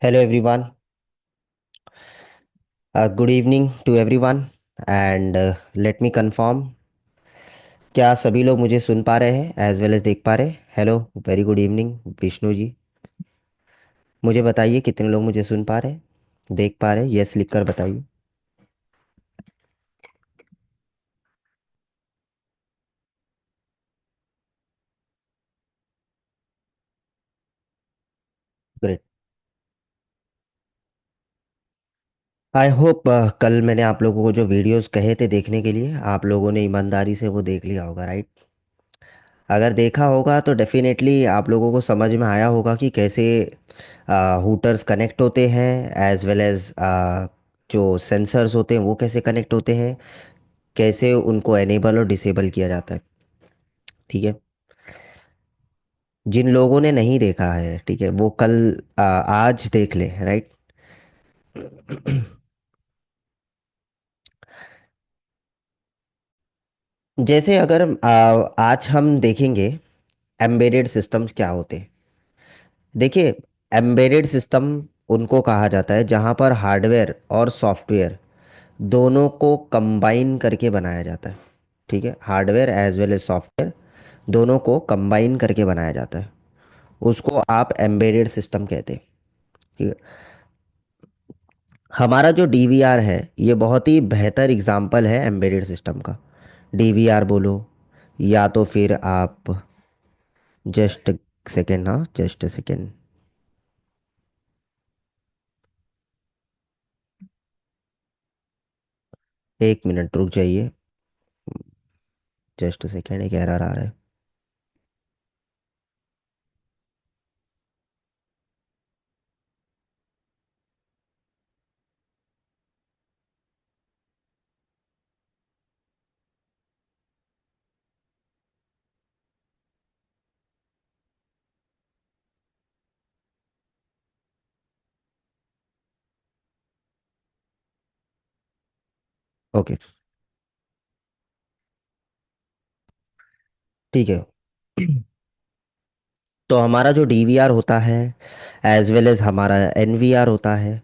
Hello everyone. Good evening to everyone and let me confirm, क्या सभी लोग मुझे सुन पा रहे हैं एज वेल एज देख पा रहे हैं? Hello, very good evening Vishnu ji. मुझे बताइए कितने लोग मुझे सुन पा रहे हैं, देख पा रहे हैं? यस लिखकर बताइए। ग्रेट। आई होप कल मैंने आप लोगों को जो वीडियोस कहे थे देखने के लिए, आप लोगों ने ईमानदारी से वो देख लिया होगा, राइट? अगर देखा होगा तो डेफिनेटली आप लोगों को समझ में आया होगा कि कैसे हुटर्स कनेक्ट होते हैं, एज वेल एज जो सेंसर्स होते हैं वो कैसे कनेक्ट होते हैं, कैसे उनको एनेबल और डिसेबल किया जाता है। ठीक है। जिन लोगों ने नहीं देखा है, ठीक है, वो कल आज देख ले, राइट? जैसे अगर आज हम देखेंगे एम्बेडेड सिस्टम्स क्या होते हैं। देखिए, एम्बेडेड सिस्टम उनको कहा जाता है जहाँ पर हार्डवेयर और सॉफ्टवेयर दोनों को कंबाइन करके बनाया जाता है। ठीक है, hardware as well as software दोनों को कंबाइन करके बनाया जाता है। उसको आप एम्बेडेड सिस्टम कहते हैं। ठीक है। हमारा जो डीवीआर है ये बहुत ही बेहतर एग्जाम्पल है एम्बेडेड सिस्टम का। डीवीआर बोलो या तो फिर आप जस्ट सेकेंड, हाँ जस्ट सेकेंड, 1 मिनट रुक जाइए। जस्ट सेकेंड, एक एरर आ रहा है। ओके, ठीक है। तो हमारा जो डीवीआर होता है एज वेल एज हमारा एनवीआर होता है,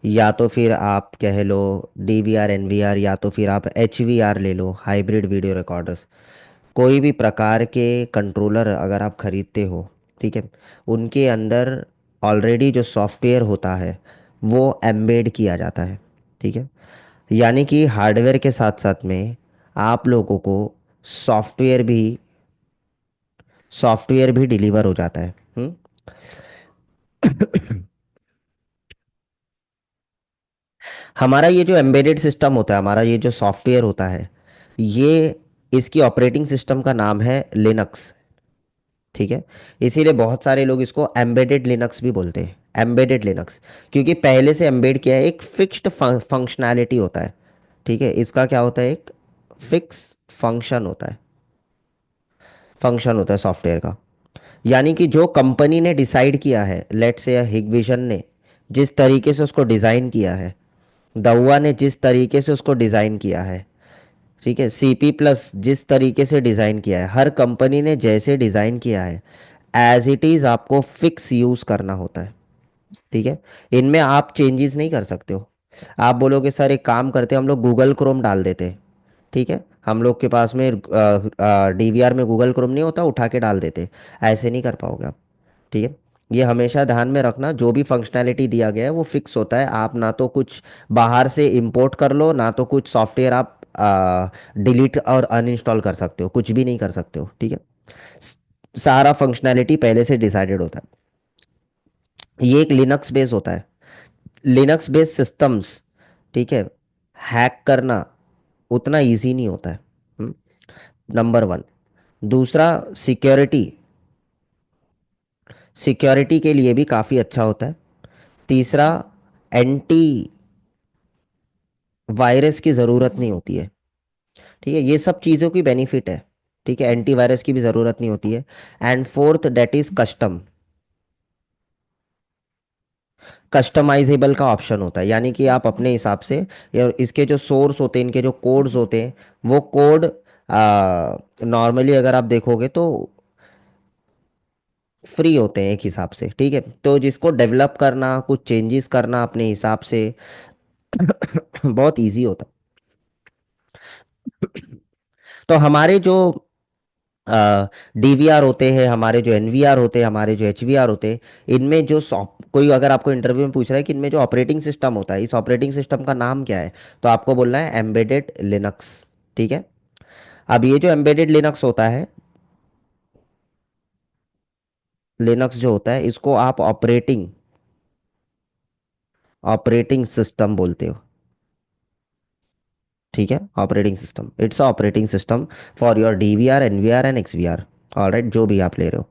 या तो फिर आप कह लो डीवीआर एनवीआर, या तो फिर आप एचवीआर ले लो, हाइब्रिड वीडियो रिकॉर्डर्स। कोई भी प्रकार के कंट्रोलर अगर आप खरीदते हो, ठीक है, उनके अंदर ऑलरेडी जो सॉफ्टवेयर होता है वो एम्बेड किया जाता है। ठीक है। यानी कि हार्डवेयर के साथ साथ में आप लोगों को सॉफ्टवेयर भी सॉफ्टवेयर भी डिलीवर हो जाता है। हमारा ये जो एम्बेडेड सिस्टम होता है, हमारा ये जो सॉफ्टवेयर होता है, ये इसकी ऑपरेटिंग सिस्टम का नाम है लिनक्स। ठीक है। इसीलिए बहुत सारे लोग इसको एम्बेडेड लिनक्स भी बोलते हैं, एम्बेडेड लिनक्स। क्योंकि पहले से एम्बेड किया है, एक फिक्स्ड फंक्शनैलिटी होता है। ठीक है, इसका क्या होता है, एक फिक्स फंक्शन होता है, फंक्शन होता है सॉफ्टवेयर का। यानी कि जो कंपनी ने डिसाइड किया है, लेट्स से हिगविजन ने जिस तरीके से उसको डिज़ाइन किया है, दउआ ने जिस तरीके से उसको डिज़ाइन किया है, ठीक है, सीपी प्लस जिस तरीके से डिज़ाइन किया है, हर कंपनी ने जैसे डिज़ाइन किया है एज इट इज़ आपको फिक्स यूज़ करना होता है। ठीक है। इनमें आप चेंजेस नहीं कर सकते हो। आप बोलोगे सर एक काम करते हैं, हम लोग गूगल क्रोम डाल देते हैं। ठीक है, हम लोग के पास में डीवीआर में गूगल क्रोम नहीं होता, उठा के डाल देते। ऐसे नहीं कर पाओगे आप। ठीक है। ये हमेशा ध्यान में रखना, जो भी फंक्शनैलिटी दिया गया है वो फिक्स होता है। आप ना तो कुछ बाहर से इंपोर्ट कर लो, ना तो कुछ सॉफ्टवेयर आप डिलीट और अनइंस्टॉल कर सकते हो, कुछ भी नहीं कर सकते हो। ठीक है। स- सारा फंक्शनैलिटी पहले से डिसाइडेड होता है। ये एक लिनक्स बेस होता है, लिनक्स बेस्ड सिस्टम्स। ठीक है। हैक करना उतना इजी नहीं होता है। Number one. दूसरा, सिक्योरिटी, सिक्योरिटी के लिए भी काफ़ी अच्छा होता है। तीसरा, एंटी वायरस की ज़रूरत नहीं होती है। ठीक है, ये सब चीज़ों की बेनिफिट है। ठीक है, एंटीवायरस की भी ज़रूरत नहीं होती है। And fourth, that is custom, customisable का ऑप्शन होता है। यानी कि आप अपने हिसाब से, या इसके जो सोर्स होते हैं, इनके जो कोड्स होते हैं, वो कोड नॉर्मली अगर आप देखोगे तो फ्री होते हैं एक हिसाब से, ठीक है। तो जिसको डेवलप करना, कुछ चेंजेस करना अपने हिसाब से बहुत इजी होता। तो हमारे जो डीवीआर होते हैं, हमारे जो एनवीआर होते हैं, हमारे जो एचवीआर होते हैं, इनमें जो कोई अगर आपको इंटरव्यू में पूछ रहा है कि इनमें जो ऑपरेटिंग सिस्टम होता है, इस ऑपरेटिंग सिस्टम का नाम क्या है, तो आपको बोलना है एम्बेडेड लिनक्स, ठीक है। अब ये जो एम्बेडेड लिनक्स होता है, लिनक्स जो होता है इसको आप ऑपरेटिंग ऑपरेटिंग सिस्टम बोलते हो, ठीक है। Operating system, it's operating system for your DVR, NVR and XVR, alright, जो भी आप ले रहे हो।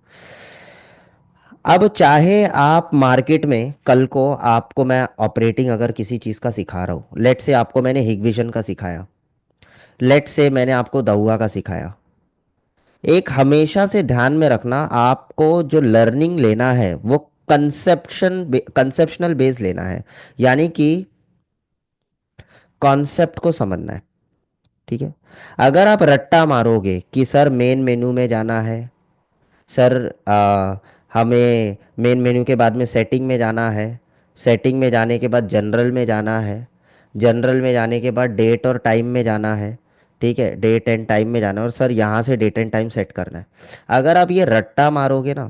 अब चाहे आप मार्केट में कल को आपको मैं ऑपरेटिंग अगर किसी चीज़ का सिखा रहा हूँ, लेट से आपको मैंने हिगविजन का सिखाया, लेट से मैंने आपको दहुआ का सिखाया, एक हमेशा से ध्यान में रखना, आपको जो लर्निंग लेना है वो कंसेप्शनल बेस लेना है, यानी कि कॉन्सेप्ट को समझना है, ठीक है। अगर आप रट्टा मारोगे कि सर मेन मेनू में जाना है, सर हमें मेन मेन्यू के बाद में सेटिंग में जाना है, सेटिंग में जाने के बाद जनरल में जाना है, जनरल में जाने के बाद डेट और टाइम में जाना है, ठीक है, डेट एंड टाइम में जाना है, और सर यहाँ से डेट एंड टाइम सेट करना है। अगर आप ये रट्टा मारोगे ना,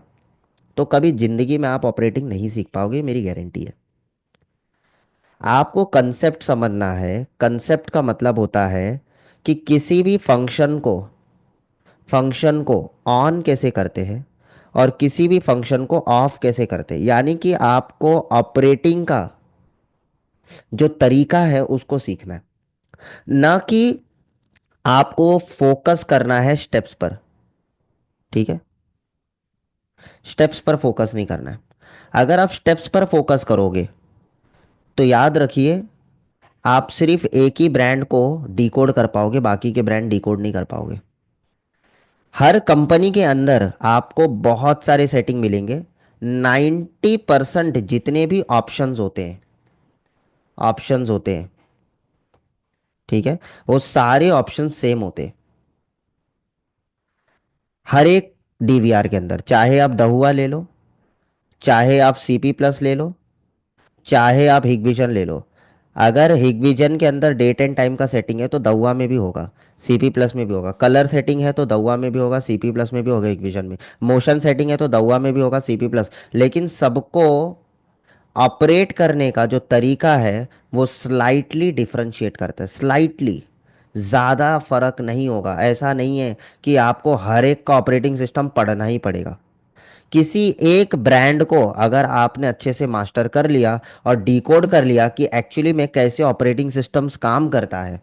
तो कभी ज़िंदगी में आप ऑपरेटिंग नहीं सीख पाओगे, मेरी गारंटी है। आपको कंसेप्ट समझना है। कंसेप्ट का मतलब होता है कि किसी भी फंक्शन को ऑन कैसे करते हैं और किसी भी फंक्शन को ऑफ कैसे करते हैं, यानी कि आपको ऑपरेटिंग का जो तरीका है उसको सीखना है, ना कि आपको फोकस करना है स्टेप्स पर, ठीक है। स्टेप्स पर फोकस नहीं करना है। अगर आप स्टेप्स पर फोकस करोगे तो याद रखिए, आप सिर्फ एक ही ब्रांड को डिकोड कर पाओगे, बाकी के ब्रांड डिकोड नहीं कर पाओगे। हर कंपनी के अंदर आपको बहुत सारे सेटिंग मिलेंगे, 90% जितने भी ऑप्शंस होते हैं, ठीक है, वो सारे ऑप्शन सेम होते हैं हर एक डीवीआर के अंदर। चाहे आप दहुआ ले लो, चाहे आप सीपी प्लस ले लो, चाहे आप हिगविजन ले लो। अगर हिगविजन के अंदर डेट एंड टाइम का सेटिंग है तो दहुआ में भी होगा, सीपी प्लस में भी होगा। कलर सेटिंग है तो दहुआ में भी होगा, सीपी प्लस में भी होगा, हिगविजन में। मोशन सेटिंग है तो दहुआ में भी होगा, सीपी प्लस। लेकिन सबको ऑपरेट करने का जो तरीका है वो स्लाइटली डिफरेंशिएट करता है, स्लाइटली। ज़्यादा फर्क नहीं होगा, ऐसा नहीं है कि आपको हर एक का ऑपरेटिंग सिस्टम पढ़ना ही पड़ेगा। किसी एक ब्रांड को अगर आपने अच्छे से मास्टर कर लिया और डिकोड कर लिया कि एक्चुअली में कैसे ऑपरेटिंग सिस्टम्स काम करता है,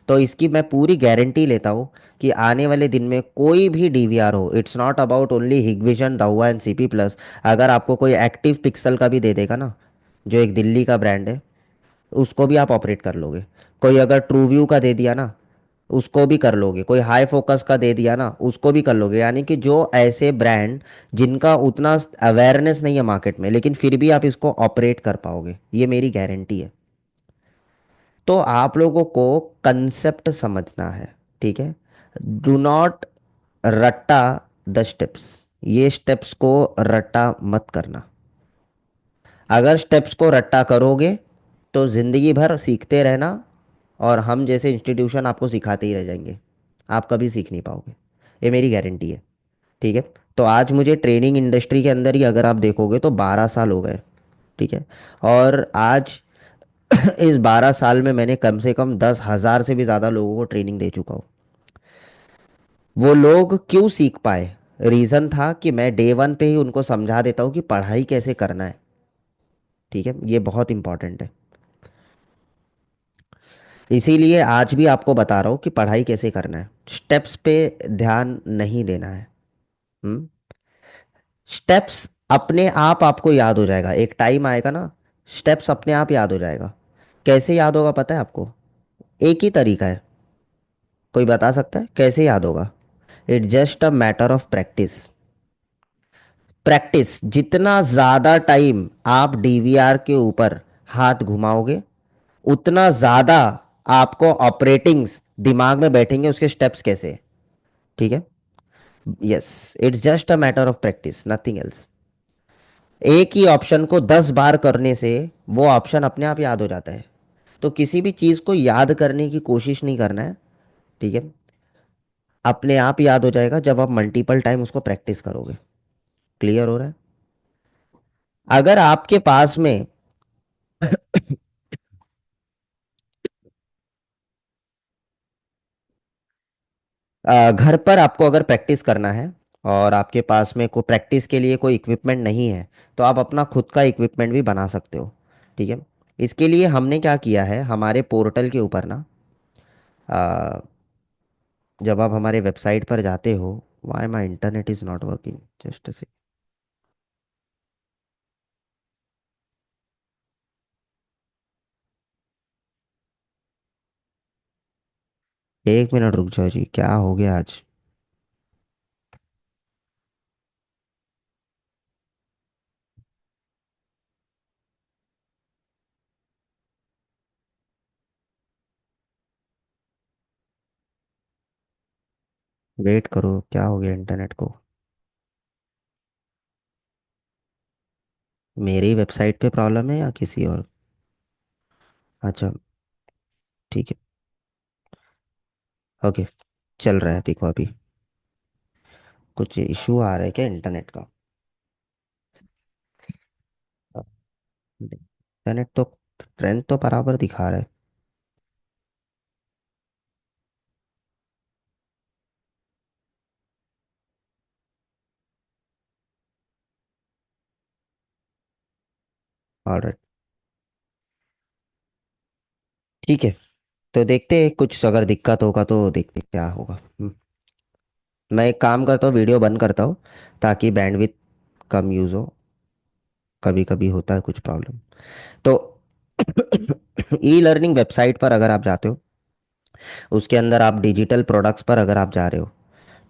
तो इसकी मैं पूरी गारंटी लेता हूँ कि आने वाले दिन में कोई भी डीवीआर हो, it's not about only Hikvision, Dahua and CP Plus. अगर आपको कोई एक्टिव पिक्सल का भी दे देगा ना, जो एक दिल्ली का ब्रांड है, उसको भी आप ऑपरेट कर लोगे। कोई अगर ट्रू व्यू का दे दिया ना, उसको भी कर लोगे। कोई हाई फोकस का दे दिया ना, उसको भी कर लोगे। यानी कि जो ऐसे ब्रांड जिनका उतना अवेयरनेस नहीं है मार्केट में, लेकिन फिर भी आप इसको ऑपरेट कर पाओगे, ये मेरी गारंटी है। तो आप लोगों को कंसेप्ट समझना है, ठीक है। डू नॉट रट्टा द स्टेप्स, ये स्टेप्स को रट्टा मत करना। अगर स्टेप्स को रट्टा करोगे तो ज़िंदगी भर सीखते रहना, और हम जैसे इंस्टीट्यूशन आपको सिखाते ही रह जाएंगे, आप कभी सीख नहीं पाओगे, ये मेरी गारंटी है, ठीक है। तो आज मुझे ट्रेनिंग इंडस्ट्री के अंदर ही अगर आप देखोगे तो 12 साल हो गए, ठीक है। और आज इस 12 साल में मैंने कम से कम 10,000 से भी ज़्यादा लोगों को ट्रेनिंग दे चुका हूँ। वो लोग क्यों सीख पाए? रीज़न था कि मैं डे वन पे ही उनको समझा देता हूँ कि पढ़ाई कैसे करना है, ठीक है, ये बहुत इंपॉर्टेंट है। इसीलिए आज भी आपको बता रहा हूँ कि पढ़ाई कैसे करना है, स्टेप्स पे ध्यान नहीं देना है। हम्म। स्टेप्स अपने आप आपको याद हो जाएगा, एक टाइम आएगा ना, स्टेप्स अपने आप याद हो जाएगा। कैसे याद होगा पता है आपको? एक ही तरीका है। कोई बता सकता है कैसे याद होगा? It just a matter of practice. Practice, जितना ज़्यादा टाइम आप डीवीआर के ऊपर हाथ घुमाओगे, उतना ज़्यादा आपको ऑपरेटिंग्स दिमाग में बैठेंगे, उसके स्टेप्स कैसे, ठीक है। Yes, it's just a matter of practice, nothing else. एक ही ऑप्शन को 10 बार करने से वो ऑप्शन अपने आप याद हो जाता है। तो किसी भी चीज़ को याद करने की कोशिश नहीं करना है, ठीक है। अपने आप याद हो जाएगा जब आप मल्टीपल टाइम उसको प्रैक्टिस करोगे। क्लियर हो रहा है? अगर आपके पास में घर पर आपको अगर प्रैक्टिस करना है और आपके पास में कोई प्रैक्टिस के लिए कोई इक्विपमेंट नहीं है, तो आप अपना खुद का इक्विपमेंट भी बना सकते हो, ठीक है। इसके लिए हमने क्या किया है, हमारे पोर्टल के ऊपर ना, अ, जब आप हमारे वेबसाइट पर जाते हो, why my internet is not working, just say, 1 minute रुक जाओ जी, क्या हो गया आज? वेट करो, क्या हो गया इंटरनेट को? मेरी वेबसाइट पे प्रॉब्लम है या किसी और? अच्छा, ठीक है, ओके, चल रहा है, देखो अभी कुछ इशू आ रहा है क्या इंटरनेट का? इंटरनेट तो ट्रेंड तो बराबर दिखा रहा है। ऑलराइट, ठीक है, तो देखते हैं, कुछ अगर दिक्कत होगा तो देखते हैं क्या होगा। मैं एक काम करता हूँ, वीडियो बंद करता हूँ, ताकि बैंडविड्थ कम यूज़ हो। कभी कभी होता है कुछ प्रॉब्लम। तो ई लर्निंग वेबसाइट पर अगर आप जाते हो, उसके अंदर आप डिजिटल प्रोडक्ट्स पर अगर आप जा रहे हो,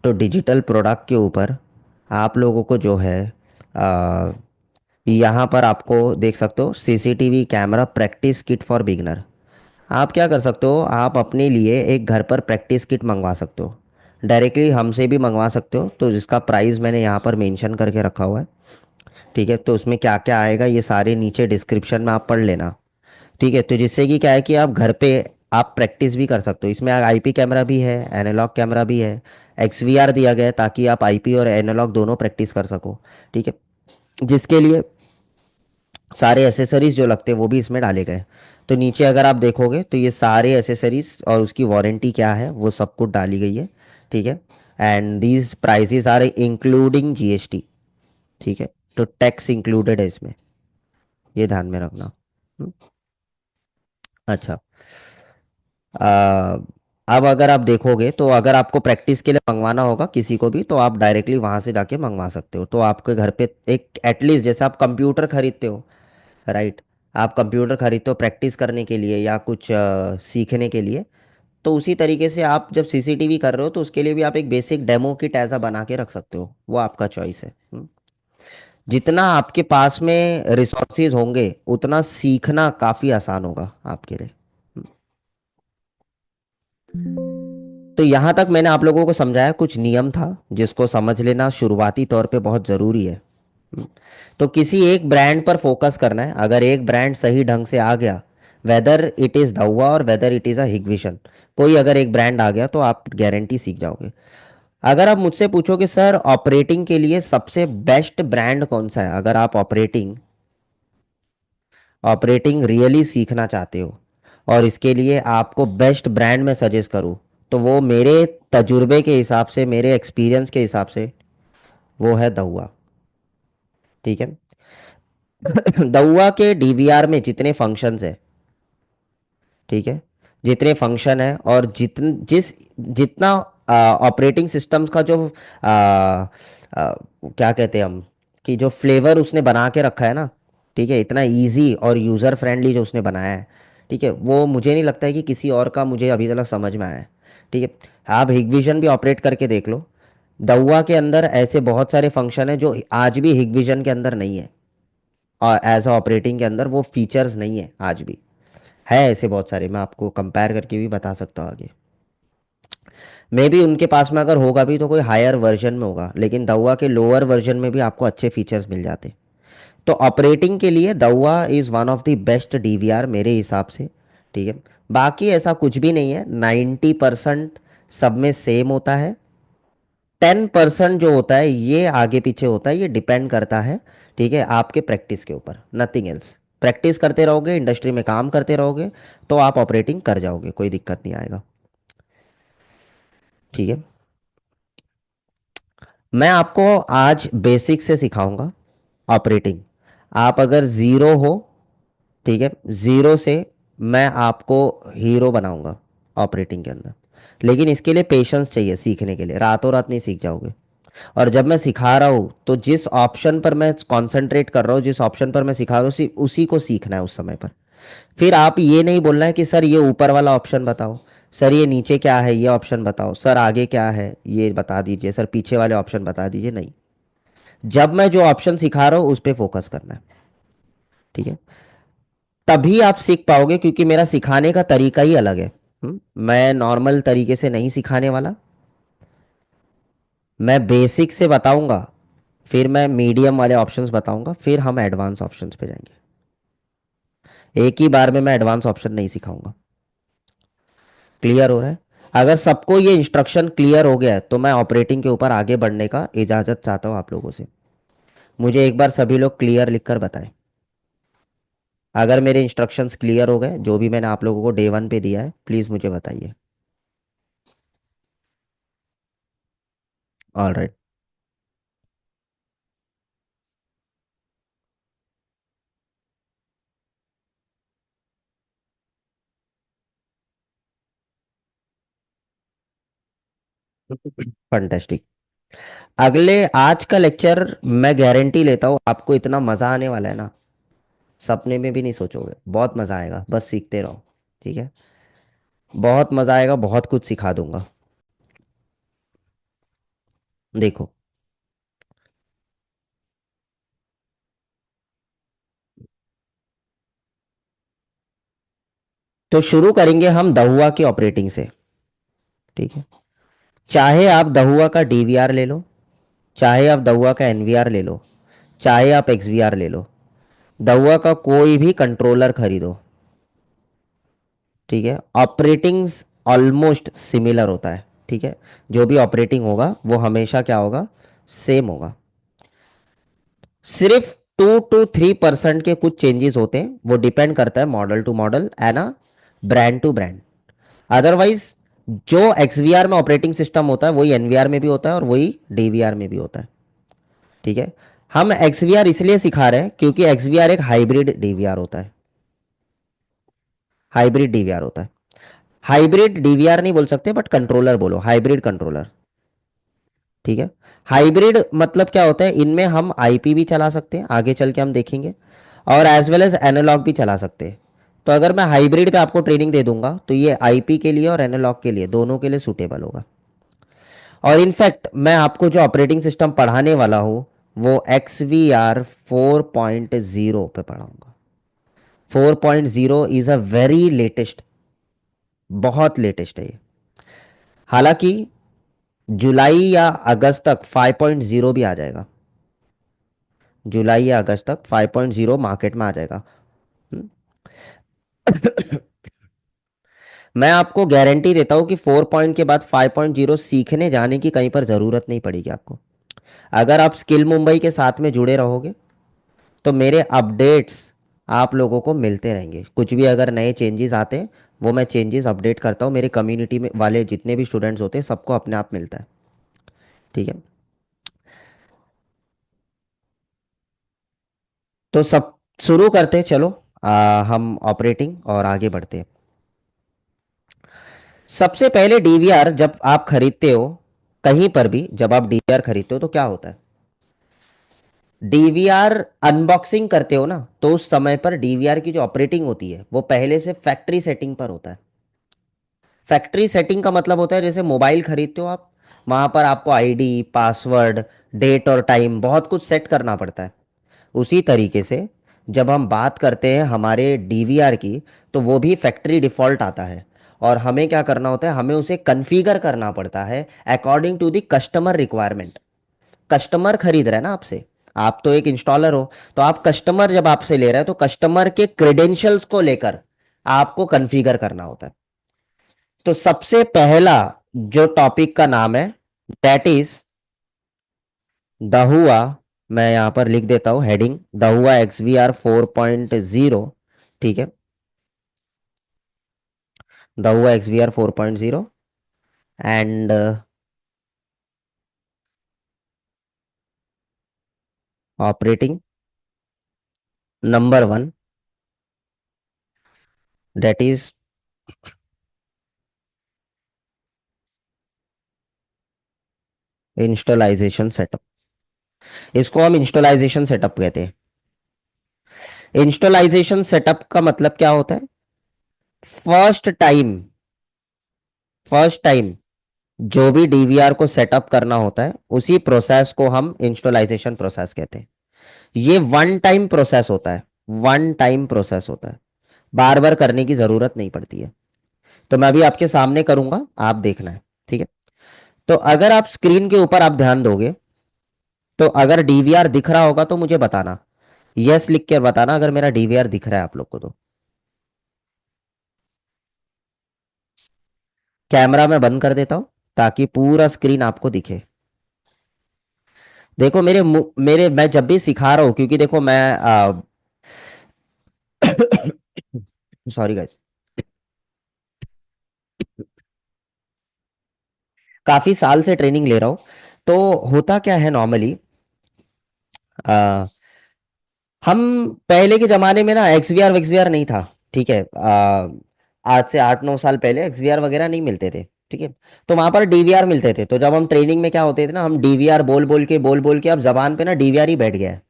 तो डिजिटल प्रोडक्ट के ऊपर आप लोगों को जो है, आ, यहाँ पर आपको देख सकते हो, CCTV camera practice kit for beginner. आप क्या कर सकते हो, आप अपने लिए एक घर पर प्रैक्टिस किट मंगवा सकते हो। डायरेक्टली हमसे भी मंगवा सकते हो, तो जिसका प्राइस मैंने यहाँ पर मेंशन करके रखा हुआ है, ठीक है। तो उसमें क्या क्या आएगा ये सारे नीचे डिस्क्रिप्शन में आप पढ़ लेना, ठीक है। तो जिससे कि क्या है कि आप घर पे आप प्रैक्टिस भी कर सकते हो। इसमें आईपी कैमरा भी है, एनालॉग कैमरा भी है, एक्सवीआर दिया गया है ताकि आप आईपी और एनालॉग दोनों प्रैक्टिस कर सको, ठीक है। जिसके लिए सारे एसेसरीज जो लगते हैं वो भी इसमें डाले गए। तो नीचे अगर आप देखोगे तो ये सारे एसेसरीज और उसकी वारंटी क्या है वो सब कुछ डाली गई है, ठीक है। And these prices are including GST, ठीक है। तो टैक्स इंक्लूडेड है इसमें, ये ध्यान में रखना। हम्म, अच्छा, आ, अब अगर आप देखोगे तो अगर आपको प्रैक्टिस के लिए मंगवाना होगा किसी को भी, तो आप डायरेक्टली वहां से जाके मंगवा सकते हो। तो आपके घर पे एक एटलीस्ट, जैसे आप कंप्यूटर खरीदते हो, राइट, आप कंप्यूटर खरीदते हो प्रैक्टिस करने के लिए या कुछ सीखने के लिए, तो उसी तरीके से आप जब सीसीटीवी कर रहे हो तो उसके लिए भी आप एक बेसिक डेमो किट ऐसा बना के रख सकते हो, वो आपका चॉइस है। जितना आपके पास में रिसोर्सेज होंगे उतना सीखना काफ़ी आसान होगा आपके लिए। तो यहाँ तक मैंने आप लोगों को समझाया, कुछ नियम था जिसको समझ लेना शुरुआती तौर पे बहुत ज़रूरी है। हम्म, तो किसी एक ब्रांड पर फोकस करना है। अगर एक ब्रांड सही ढंग से आ गया, वेदर इट इज़ धुआ और वेदर इट इज़ अ हिगविशन, कोई अगर एक ब्रांड आ गया तो आप गारंटी सीख जाओगे। अगर आप मुझसे पूछोगे सर ऑपरेटिंग के लिए सबसे बेस्ट ब्रांड कौन सा है, अगर आप ऑपरेटिंग ऑपरेटिंग रियली सीखना चाहते हो और इसके लिए आपको बेस्ट ब्रांड में सजेस्ट करूँ, तो वो मेरे तजुर्बे के हिसाब से, मेरे एक्सपीरियंस के हिसाब से, वो है दहुआ, ठीक है। दहुआ के डीवीआर में जितने फंक्शंस है, ठीक है, जितने फंक्शन है और जितना ऑपरेटिंग सिस्टम्स का जो क्या कहते हैं हम, कि जो फ्लेवर उसने बना के रखा है ना, ठीक है, इतना इजी और यूज़र फ्रेंडली जो उसने बनाया है, ठीक है, वो मुझे नहीं लगता है कि किसी और का मुझे अभी तक समझ में आया है, ठीक है। आप हिगविजन भी ऑपरेट करके देख लो, दहुआ के अंदर ऐसे बहुत सारे फंक्शन है जो आज भी हिगविजन के अंदर नहीं है, और एज अ ऑपरेटिंग के अंदर वो फीचर्स नहीं है आज भी। है ऐसे बहुत सारे, मैं आपको कंपेयर करके भी बता सकता हूँ आगे। मे बी उनके पास में अगर होगा भी तो कोई हायर वर्जन में होगा, लेकिन दवा के लोअर वर्जन में भी आपको अच्छे फीचर्स मिल जाते। तो ऑपरेटिंग के लिए दवा is one of the best DVR मेरे हिसाब से। ठीक है। बाकी ऐसा कुछ भी नहीं है, 90% सब में सेम होता है। 10% जो होता है ये आगे पीछे होता है, ये डिपेंड करता है, ठीक है, आपके प्रैक्टिस के ऊपर, नथिंग एल्स। प्रैक्टिस करते रहोगे, इंडस्ट्री में काम करते रहोगे, तो आप ऑपरेटिंग कर जाओगे, कोई दिक्कत नहीं आएगा। ठीक है। मैं आपको आज बेसिक से सिखाऊंगा ऑपरेटिंग। आप अगर ज़ीरो हो, ठीक है, ज़ीरो से मैं आपको हीरो बनाऊंगा ऑपरेटिंग के अंदर। लेकिन इसके लिए पेशेंस चाहिए, सीखने के लिए रातों रात नहीं सीख जाओगे। और जब मैं सिखा रहा हूँ तो जिस ऑप्शन पर मैं कंसंट्रेट कर रहा हूँ, जिस ऑप्शन पर मैं सिखा रहा हूँ, उसी को सीखना है उस समय पर। फिर आप ये नहीं बोलना है कि सर ये ऊपर वाला ऑप्शन बताओ, सर ये नीचे क्या है ये ऑप्शन बताओ, सर आगे क्या है ये बता दीजिए, सर पीछे वाले ऑप्शन बता दीजिए, नहीं। जब मैं जो ऑप्शन सिखा रहा हूँ उस पर फोकस करना है। ठीक है। तभी आप सीख पाओगे, क्योंकि मेरा सिखाने का तरीका ही अलग है। मैं नॉर्मल तरीके से नहीं सिखाने वाला। मैं बेसिक से बताऊंगा, फिर मैं मीडियम वाले ऑप्शंस बताऊंगा, फिर हम एडवांस ऑप्शंस पे जाएंगे। एक ही बार में मैं एडवांस ऑप्शन नहीं सिखाऊंगा। क्लियर हो रहा है? अगर सबको ये इंस्ट्रक्शन क्लियर हो गया है तो मैं ऑपरेटिंग के ऊपर आगे बढ़ने का इजाज़त चाहता हूँ आप लोगों से। मुझे एक बार सभी लोग क्लियर लिखकर बताएं, अगर मेरे इंस्ट्रक्शंस क्लियर हो गए, जो भी मैंने आप लोगों को डे वन पे दिया है, प्लीज़ मुझे बताइए। All right. फंटेस्टिक। अगले आज का लेक्चर मैं गारंटी लेता हूँ आपको इतना मज़ा आने वाला है ना, सपने में भी नहीं सोचोगे। बहुत मज़ा आएगा, बस सीखते रहो। ठीक है। बहुत मज़ा आएगा, बहुत कुछ सिखा दूंगा। देखो, तो शुरू करेंगे हम दहुआ की ऑपरेटिंग से। ठीक है। चाहे आप दहुआ का डीवीआर ले लो, चाहे आप दहुआ का एनवीआर ले लो, चाहे आप एक्सवीआर ले लो, दहुआ का कोई भी कंट्रोलर खरीदो। ठीक है। ऑपरेटिंग ऑलमोस्ट सिमिलर होता है। ठीक है। जो भी ऑपरेटिंग होगा वो हमेशा क्या होगा, सेम होगा। सिर्फ 2 to 3% के कुछ चेंजेस होते हैं, वो डिपेंड करता है model to model and brand to brand. Otherwise जो एक्सवीआर में ऑपरेटिंग सिस्टम होता है वही एनवीआर में भी होता है और वही डीवीआर में भी होता है। ठीक है। हम एक्सवीआर इसलिए सिखा रहे हैं क्योंकि एक्सवीआर एक हाइब्रिड डीवीआर होता है। हाइब्रिड डीवीआर होता है। हाइब्रिड डीवीआर नहीं बोल सकते, बट कंट्रोलर बोलो, हाइब्रिड कंट्रोलर। ठीक है। हाइब्रिड मतलब क्या होता है, इनमें हम आईपी भी चला सकते हैं, आगे चल के हम देखेंगे, और एज वेल एज एनालॉग भी चला सकते हैं। तो अगर मैं हाइब्रिड पे आपको ट्रेनिंग दे दूंगा तो ये आईपी के लिए और एनालॉग के लिए, दोनों के लिए सूटेबल होगा। और इनफैक्ट मैं आपको जो ऑपरेटिंग सिस्टम पढ़ाने वाला हूँ वो एक्स वी आर 4.0 पे पढ़ाऊंगा। 4.0 इज़ अ वेरी लेटेस्ट, बहुत लेटेस्ट है ये। हालांकि जुलाई या अगस्त तक 5.0 भी आ जाएगा। जुलाई या अगस्त तक 5.0 मार्केट में आ जाएगा। हम्म। मैं आपको गारंटी देता हूँ कि 4 के बाद 5.0 सीखने जाने की कहीं पर ज़रूरत नहीं पड़ेगी आपको। अगर आप स्किल मुंबई के साथ में जुड़े रहोगे तो मेरे अपडेट्स आप लोगों को मिलते रहेंगे। कुछ भी अगर नए चेंजेस आते हैं वो मैं चेंजेस अपडेट करता हूँ, मेरे कम्युनिटी में वाले जितने भी स्टूडेंट्स होते हैं सबको अपने आप मिलता है। ठीक है। तो सब शुरू करते हैं, चलो। हम ऑपरेटिंग और आगे बढ़ते हैं। सबसे पहले डीवीआर जब आप खरीदते हो, कहीं पर भी जब आप डीवीआर खरीदते हो तो क्या होता है, डीवीआर अनबॉक्सिंग करते हो ना, तो उस समय पर डीवीआर की जो ऑपरेटिंग होती है वो पहले से फैक्ट्री सेटिंग पर होता है। फैक्ट्री सेटिंग का मतलब होता है जैसे मोबाइल खरीदते हो आप, वहां पर आपको आईडी, पासवर्ड, डेट और टाइम बहुत कुछ सेट करना पड़ता है। उसी तरीके से जब हम बात करते हैं हमारे डीवीआर की, तो वो भी फैक्ट्री डिफ़ॉल्ट आता है। और हमें क्या करना होता है, हमें उसे कन्फिगर करना पड़ता है according to the customer requirement. Customer खरीद रहा है ना आपसे, आप तो एक इंस्टॉलर हो, तो आप कस्टमर जब आपसे ले रहा है तो कस्टमर के क्रेडेंशियल्स को लेकर आपको कॉन्फ़िगर करना होता है। तो सबसे पहला जो टॉपिक का नाम है, दैट इज द हुआ, मैं यहां पर लिख देता हूं हेडिंग, द हुआ XVR 4.0। ठीक है, द हुआ XVR 4.0 and operating number 1, that is installation setup. इसको हम इंस्टॉलाइजेशन सेटअप कहते हैं। इंस्टॉलाइजेशन सेटअप का मतलब क्या होता है? फर्स्ट टाइम, फर्स्ट टाइम जो भी डीवीआर को सेटअप करना होता है उसी प्रोसेस को हम इंस्टॉलाइजेशन प्रोसेस कहते हैं। ये वन टाइम प्रोसेस होता है, वन टाइम प्रोसेस होता है, बार बार करने की जरूरत नहीं पड़ती है। तो मैं अभी आपके सामने करूंगा, आप देखना है। ठीक है, तो अगर आप स्क्रीन के ऊपर आप ध्यान दोगे, तो अगर डीवीआर दिख रहा होगा तो मुझे बताना, यस लिख कर बताना अगर मेरा डीवीआर दिख रहा है आप लोग को तो। कैमरा मैं बंद कर देता हूं ताकि पूरा स्क्रीन आपको दिखे। देखो मेरे मैं जब भी सिखा रहा हूं, क्योंकि देखो मैं सॉरी गाइस, काफी साल से ट्रेनिंग ले रहा हूं। तो होता क्या है नॉर्मली, हम पहले के जमाने में ना एक्सवीआर वेक्सवीआर नहीं था। ठीक है, आज से 8-9 साल पहले एक्सवीआर वगैरह नहीं मिलते थे। ठीक है, तो वहां पर डीवीआर मिलते थे। तो जब हम ट्रेनिंग में क्या होते थे ना, हम डीवीआर बोल बोल के अब जबान पे ना डीवीआर ही बैठ गया है।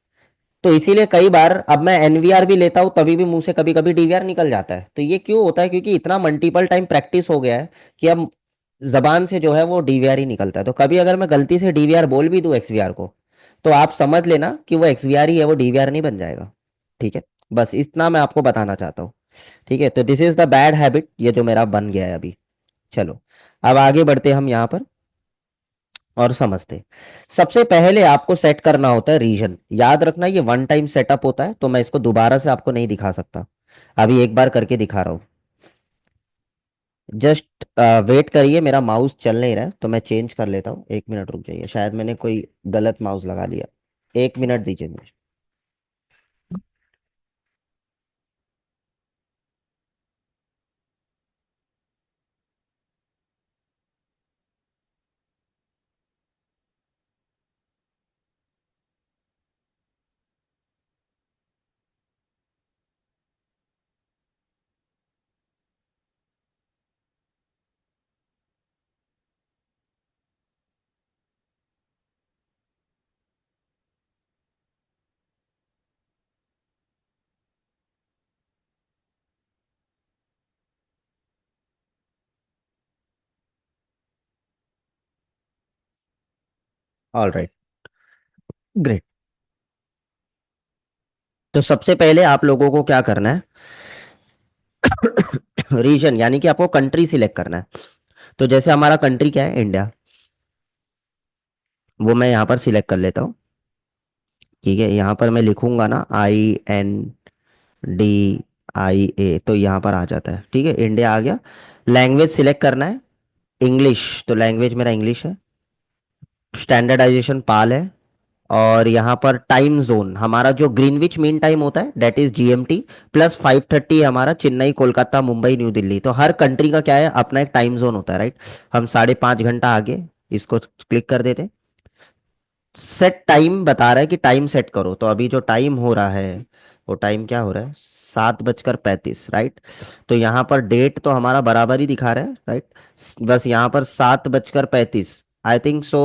तो इसीलिए कई बार अब मैं एनवीआर भी लेता हूँ तभी भी मुंह से कभी कभी डीवीआर निकल जाता है। तो ये क्यों होता है? क्योंकि इतना मल्टीपल टाइम प्रैक्टिस हो गया है कि अब जबान से जो है वो डीवीआर ही निकलता है। तो कभी अगर मैं गलती से डीवीआर बोल भी दूं एक्सवीआर को, तो आप समझ लेना कि वो एक्सवीआर ही है, वो डीवीआर नहीं बन जाएगा। ठीक है, बस इतना मैं आपको बताना चाहता हूँ। ठीक है, तो this is the bad habit, ये जो मेरा बन गया है अभी। चलो, अब आगे बढ़ते हम यहाँ पर और समझते। सबसे पहले आपको सेट करना होता है रीजन। याद रखना ये वन टाइम सेटअप होता है, तो मैं इसको दोबारा से आपको नहीं दिखा सकता, अभी एक बार करके दिखा रहा हूँ। जस्ट वेट करिए, मेरा माउस चल नहीं रहा है तो मैं चेंज कर लेता हूँ। 1 मिनट रुक जाइए, शायद मैंने कोई गलत माउस लगा लिया। 1 मिनट दीजिए मुझे। All right, great. तो सबसे पहले आप लोगों को क्या करना है, रीजन यानी कि आपको कंट्री सिलेक्ट करना है। तो जैसे हमारा कंट्री क्या है, इंडिया, वो मैं यहाँ पर सिलेक्ट कर लेता हूँ। ठीक है, यहाँ पर मैं लिखूंगा ना INDIA, तो यहाँ पर आ जाता है। ठीक है, इंडिया आ गया। लैंग्वेज सिलेक्ट करना है, इंग्लिश, तो लैंग्वेज मेरा इंग्लिश है। स्टैंडर्डाइजेशन पाल है। और यहाँ पर टाइम जोन हमारा जो ग्रीनविच मीन टाइम होता है दैट इज GMT, प्लस 5:30 हमारा चेन्नई कोलकाता मुंबई न्यू दिल्ली। तो हर कंट्री का क्या है, अपना एक टाइम जोन होता है, राइट। हम 5.5 घंटा आगे इसको क्लिक कर देते। सेट टाइम बता रहा है कि टाइम सेट करो, तो अभी जो टाइम हो रहा है वो टाइम क्या हो रहा है, 7:35, राइट। तो यहाँ पर डेट तो हमारा बराबर ही दिखा रहा है, राइट। बस यहाँ पर 7:35, आई थिंक सो।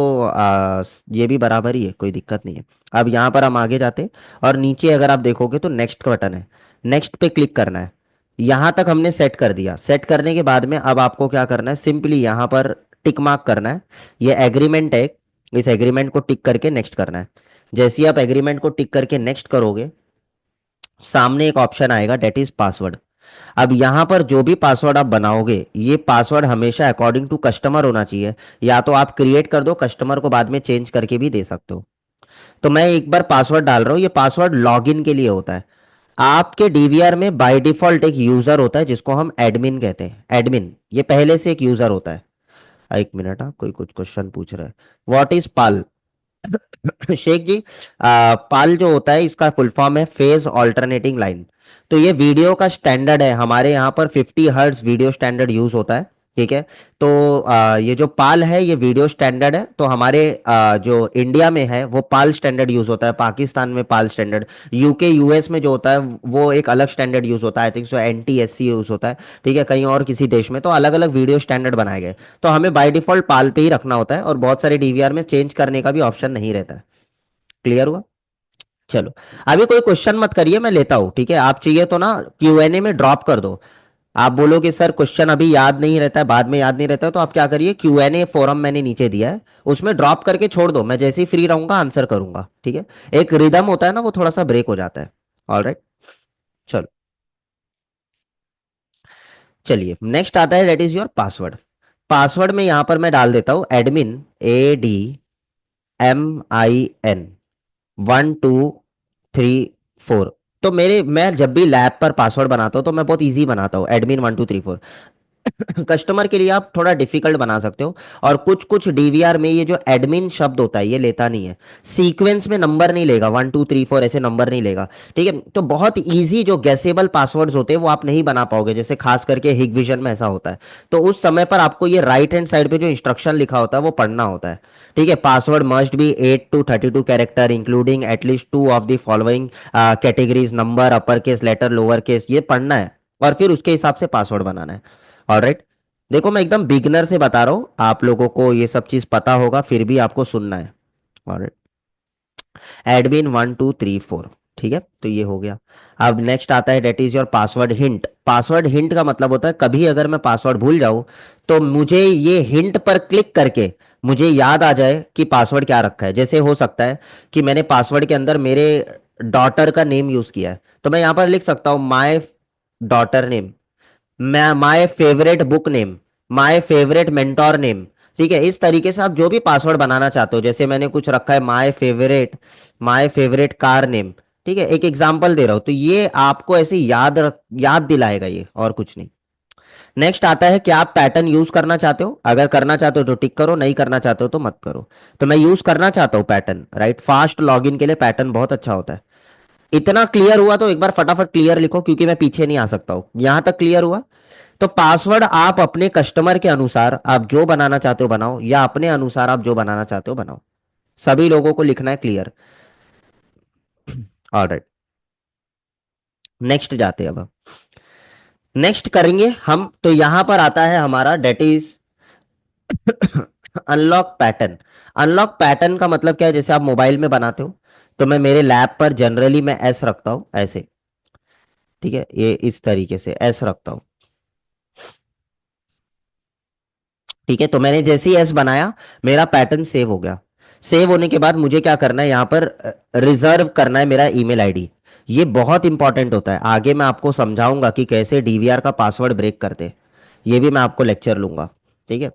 ये भी बराबर ही है, कोई दिक्कत नहीं है। अब यहाँ पर हम आगे जाते, और नीचे अगर आप देखोगे तो नेक्स्ट का बटन है, नेक्स्ट पे क्लिक करना है। यहाँ तक हमने सेट कर दिया। सेट करने के बाद में अब आपको क्या करना है, सिंपली यहाँ पर टिक मार्क करना है। ये एग्रीमेंट है, इस एग्रीमेंट को टिक करके नेक्स्ट करना है। जैसे ही आप एग्रीमेंट को टिक करके नेक्स्ट करोगे, सामने एक ऑप्शन आएगा डेट इज पासवर्ड। अब यहाँ पर जो भी पासवर्ड आप बनाओगे, ये पासवर्ड हमेशा अकॉर्डिंग टू कस्टमर होना चाहिए। या तो आप क्रिएट कर दो, कस्टमर को बाद में चेंज करके भी दे सकते हो। तो मैं एक बार पासवर्ड डाल रहा हूँ, ये पासवर्ड लॉगिन के लिए होता है। आपके डीवीआर में बाय डिफॉल्ट एक यूजर होता है जिसको हम एडमिन कहते हैं। एडमिन ये पहले से एक यूजर होता है। एक मिनट, हाँ कोई कुछ क्वेश्चन पूछ रहा है। व्हाट इज पाल? शेख जी, पाल जो होता है इसका फुल फॉर्म है फेज ऑल्टरनेटिंग लाइन। तो ये वीडियो का स्टैंडर्ड है, हमारे यहाँ पर 50 हर्ट्ज वीडियो स्टैंडर्ड यूज होता है। ठीक है। तो ये जो पाल है ये वीडियो स्टैंडर्ड है। तो हमारे जो इंडिया में है वो पाल स्टैंडर्ड यूज होता है, पाकिस्तान में पाल स्टैंडर्ड, यूके यूएस में जो होता है वो एक अलग स्टैंडर्ड यूज होता है, I think so NTSC use होता है। ठीक है, कहीं और किसी देश में तो अलग अलग वीडियो स्टैंडर्ड बनाए गए। तो हमें बाय डिफॉल्ट पाल पे ही रखना होता है और बहुत सारे डीवीआर में चेंज करने का भी ऑप्शन नहीं रहता है। क्लियर हुआ? चलो, अभी कोई क्वेश्चन मत करिए, मैं लेता हूं। ठीक है, आप चाहिए तो ना Q&A में ड्रॉप कर दो। आप बोलो कि सर क्वेश्चन अभी याद नहीं रहता है, बाद में याद नहीं रहता है, तो आप क्या करिए, Q&A फोरम मैंने नीचे दिया है, उसमें ड्रॉप करके छोड़ दो। मैं जैसे ही फ्री रहूंगा आंसर करूंगा। ठीक है, एक रिदम होता है ना, वो थोड़ा सा ब्रेक हो जाता है। All right. चलो, चलिए नेक्स्ट आता है, that is your password. Password में यहां पर मैं डाल देता हूं एडमिन, ADMIN 1 2 3 4। तो मेरे मैं जब भी लैब पर पासवर्ड बनाता हूँ तो मैं बहुत इजी बनाता हूँ, एडमिन 1 2 3 4। कस्टमर के लिए आप थोड़ा डिफिकल्ट बना सकते हो। और कुछ कुछ डीवीआर में ये जो एडमिन शब्द होता है ये लेता नहीं है, सीक्वेंस में नंबर नहीं लेगा, 1 2 3 4 ऐसे नंबर नहीं लेगा। ठीक है, तो बहुत इजी जो गैसेबल पासवर्ड्स होते हैं वो आप नहीं बना पाओगे, जैसे खास करके हिगविजन में ऐसा होता है। तो उस समय पर आपको ये राइट हैंड साइड पे जो इंस्ट्रक्शन लिखा होता है वो पढ़ना होता है। ठीक है, password must be 8 to 32 character including at least two of the following categories, number, upper case, letter, lower case, ये पढ़ना है और फिर उसके हिसाब से पासवर्ड बनाना है। ऑलराइट। देखो मैं एकदम बिगनर से बता रहा हूं, आप लोगों को ये सब चीज पता होगा फिर भी आपको सुनना है। Alright, admin 1 2 3 4। ठीक है, तो ये हो गया। अब नेक्स्ट आता है that is your password hint. Password hint का मतलब होता है कभी अगर मैं पासवर्ड भूल जाऊं तो मुझे ये हिंट पर क्लिक करके मुझे याद आ जाए कि पासवर्ड क्या रखा है। जैसे हो सकता है कि मैंने पासवर्ड के अंदर मेरे डॉटर का नेम यूज किया है, तो मैं यहां पर लिख सकता हूं my daughter name, my favourite book name, my favourite mentor name. ठीक है, इस तरीके से आप जो भी पासवर्ड बनाना चाहते हो, जैसे मैंने कुछ रखा है माय फेवरेट कार नेम। ठीक है, एक एग्जांपल दे रहा हूं, तो ये आपको ऐसे याद दिलाएगा ये, और कुछ नहीं। नेक्स्ट आता है, क्या आप पैटर्न यूज करना चाहते हो? अगर करना चाहते हो तो टिक करो, नहीं करना चाहते हो तो मत करो। तो मैं यूज करना चाहता हूं पैटर्न, राइट। फास्ट लॉगिन के लिए पैटर्न बहुत अच्छा होता है। इतना क्लियर हुआ तो एक बार फटाफट क्लियर लिखो, क्योंकि मैं पीछे नहीं आ सकता हूं। यहां तक क्लियर हुआ? तो पासवर्ड आप अपने कस्टमर के अनुसार आप जो बनाना चाहते हो बनाओ, या अपने अनुसार आप जो बनाना चाहते हो बनाओ। सभी लोगों को लिखना है, क्लियर? ऑलराइट, नेक्स्ट जाते हैं अब। नेक्स्ट करेंगे हम, तो यहां पर आता है हमारा that is unlock pattern. Unlock pattern का मतलब क्या है, जैसे आप मोबाइल में बनाते हो, तो मैं मेरे लैब पर जनरली मैं एस रखता हूं ऐसे। ठीक है, ये इस तरीके से एस रखता हूं। ठीक है, तो मैंने जैसे ही एस बनाया मेरा पैटर्न सेव हो गया। सेव होने के बाद मुझे क्या करना है, यहां पर रिजर्व करना है मेरा ईमेल आईडी। ये बहुत इंपॉर्टेंट होता है, आगे मैं आपको समझाऊंगा कि कैसे डीवीआर का पासवर्ड ब्रेक करते हैं। ये भी मैं आपको लेक्चर लूंगा। ठीक है,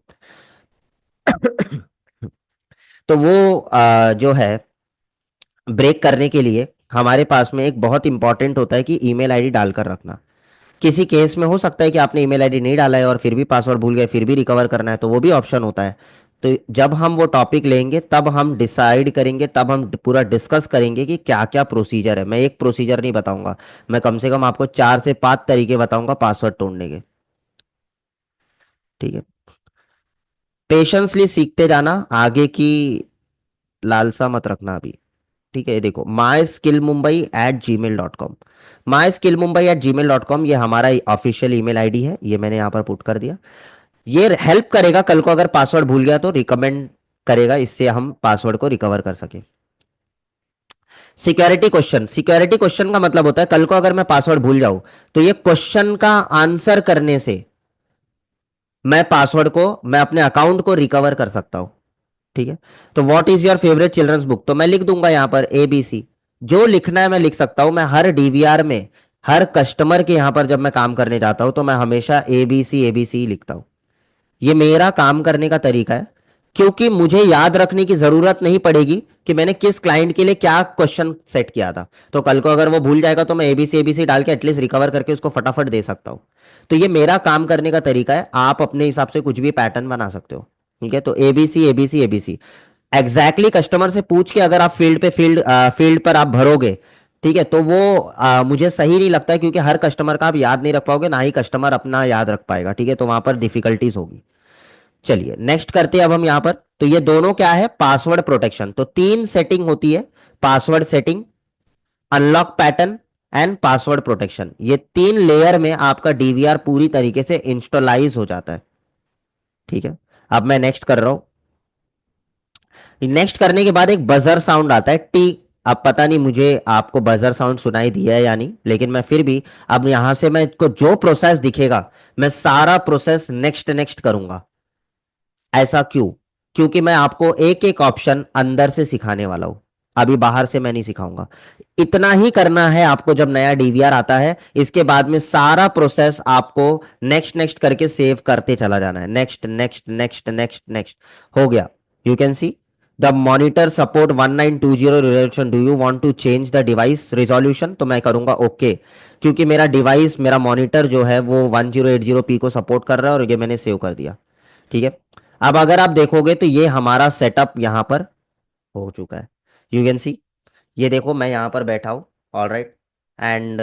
तो वो जो है ब्रेक करने के लिए हमारे पास में एक बहुत इंपॉर्टेंट होता है कि ईमेल आईडी डालकर रखना। किसी केस में हो सकता है कि आपने ईमेल आईडी नहीं डाला है और फिर भी पासवर्ड भूल गए, फिर भी रिकवर करना है, तो वो भी ऑप्शन होता है। तो जब हम वो टॉपिक लेंगे तब हम डिसाइड करेंगे, तब हम पूरा डिस्कस करेंगे कि क्या क्या प्रोसीजर है। मैं एक प्रोसीजर नहीं बताऊंगा, मैं कम से कम आपको 4 से 5 तरीके बताऊंगा पासवर्ड तोड़ने के। ठीक है, पेशेंसली सीखते जाना, आगे की लालसा मत रखना अभी। ठीक है, ये देखो MySkillMumbai@gmail.com। MySkillMumbai@gmail.com ये हमारा ऑफिशियल ईमेल आईडी है, ये मैंने यहाँ पर पुट कर दिया। ये हेल्प करेगा कल को अगर पासवर्ड भूल गया तो रिकमेंड करेगा, इससे हम पासवर्ड को रिकवर कर सके। सिक्योरिटी क्वेश्चन, सिक्योरिटी क्वेश्चन का मतलब होता है कल को अगर मैं पासवर्ड भूल जाऊं तो ये क्वेश्चन का आंसर करने से मैं अपने अकाउंट को रिकवर कर सकता हूं। ठीक है, तो what is your favourite children's book, तो मैं लिख दूंगा यहां पर ABC। जो लिखना है मैं लिख सकता हूं, मैं हर डीवीआर में हर कस्टमर के यहाँ पर जब मैं काम करने जाता हूँ तो मैं हमेशा ABC लिखता हूँ। ये मेरा काम करने का तरीका है, क्योंकि मुझे याद रखने की जरूरत नहीं पड़ेगी कि मैंने किस क्लाइंट के लिए क्या क्वेश्चन सेट किया था। तो कल को अगर वो भूल जाएगा तो मैं एबीसी डाल के एटलीस्ट रिकवर करके उसको फटाफट दे सकता हूँ। तो ये मेरा काम करने का तरीका है, आप अपने हिसाब से कुछ भी पैटर्न बना सकते हो। ठीक है, तो एबीसी एग्जैक्टली कस्टमर से पूछ के अगर आप फील्ड पर आप भरोगे, ठीक है, तो वो मुझे सही नहीं लगता है, क्योंकि हर कस्टमर का आप याद नहीं रख पाओगे, ना ही कस्टमर अपना याद रख पाएगा। ठीक है, तो वहां पर डिफिकल्टीज होगी। चलिए नेक्स्ट करते हैं अब हम यहां पर। तो ये दोनों क्या है, पासवर्ड प्रोटेक्शन। तो तीन सेटिंग होती है, password setting, unlock pattern and password protection. ये तीन लेयर में आपका डीवीआर पूरी तरीके से इंस्टॉलाइज हो जाता है। ठीक है, अब मैं नेक्स्ट कर रहा हूं। नेक्स्ट करने के बाद एक बजर साउंड आता है, टी। अब पता नहीं मुझे आपको बजर साउंड सुनाई दिया है या नहीं, लेकिन मैं फिर भी अब यहां से मैं को जो प्रोसेस दिखेगा, मैं सारा प्रोसेस नेक्स्ट नेक्स्ट करूंगा। ऐसा क्यों? क्योंकि मैं आपको एक एक ऑप्शन अंदर से सिखाने वाला हूं, अभी बाहर से मैं नहीं सिखाऊंगा। इतना ही करना है आपको जब नया डीवीआर आता है, इसके बाद में सारा प्रोसेस आपको नेक्स्ट नेक्स्ट करके सेव करते चला जाना है। Next next next next next, हो गया। You can see the monitor support 1920 resolution, do you want to change the device resolution? तो मैं करूंगा ओके, क्योंकि मेरा डिवाइस, मेरा मॉनिटर जो है वो 1080p को सपोर्ट कर रहा है, और ये मैंने सेव कर दिया। ठीक है, अब अगर आप देखोगे तो ये हमारा सेटअप यहां पर हो चुका है। यू कैन सी, ये देखो मैं यहां पर बैठा हूं, all right, and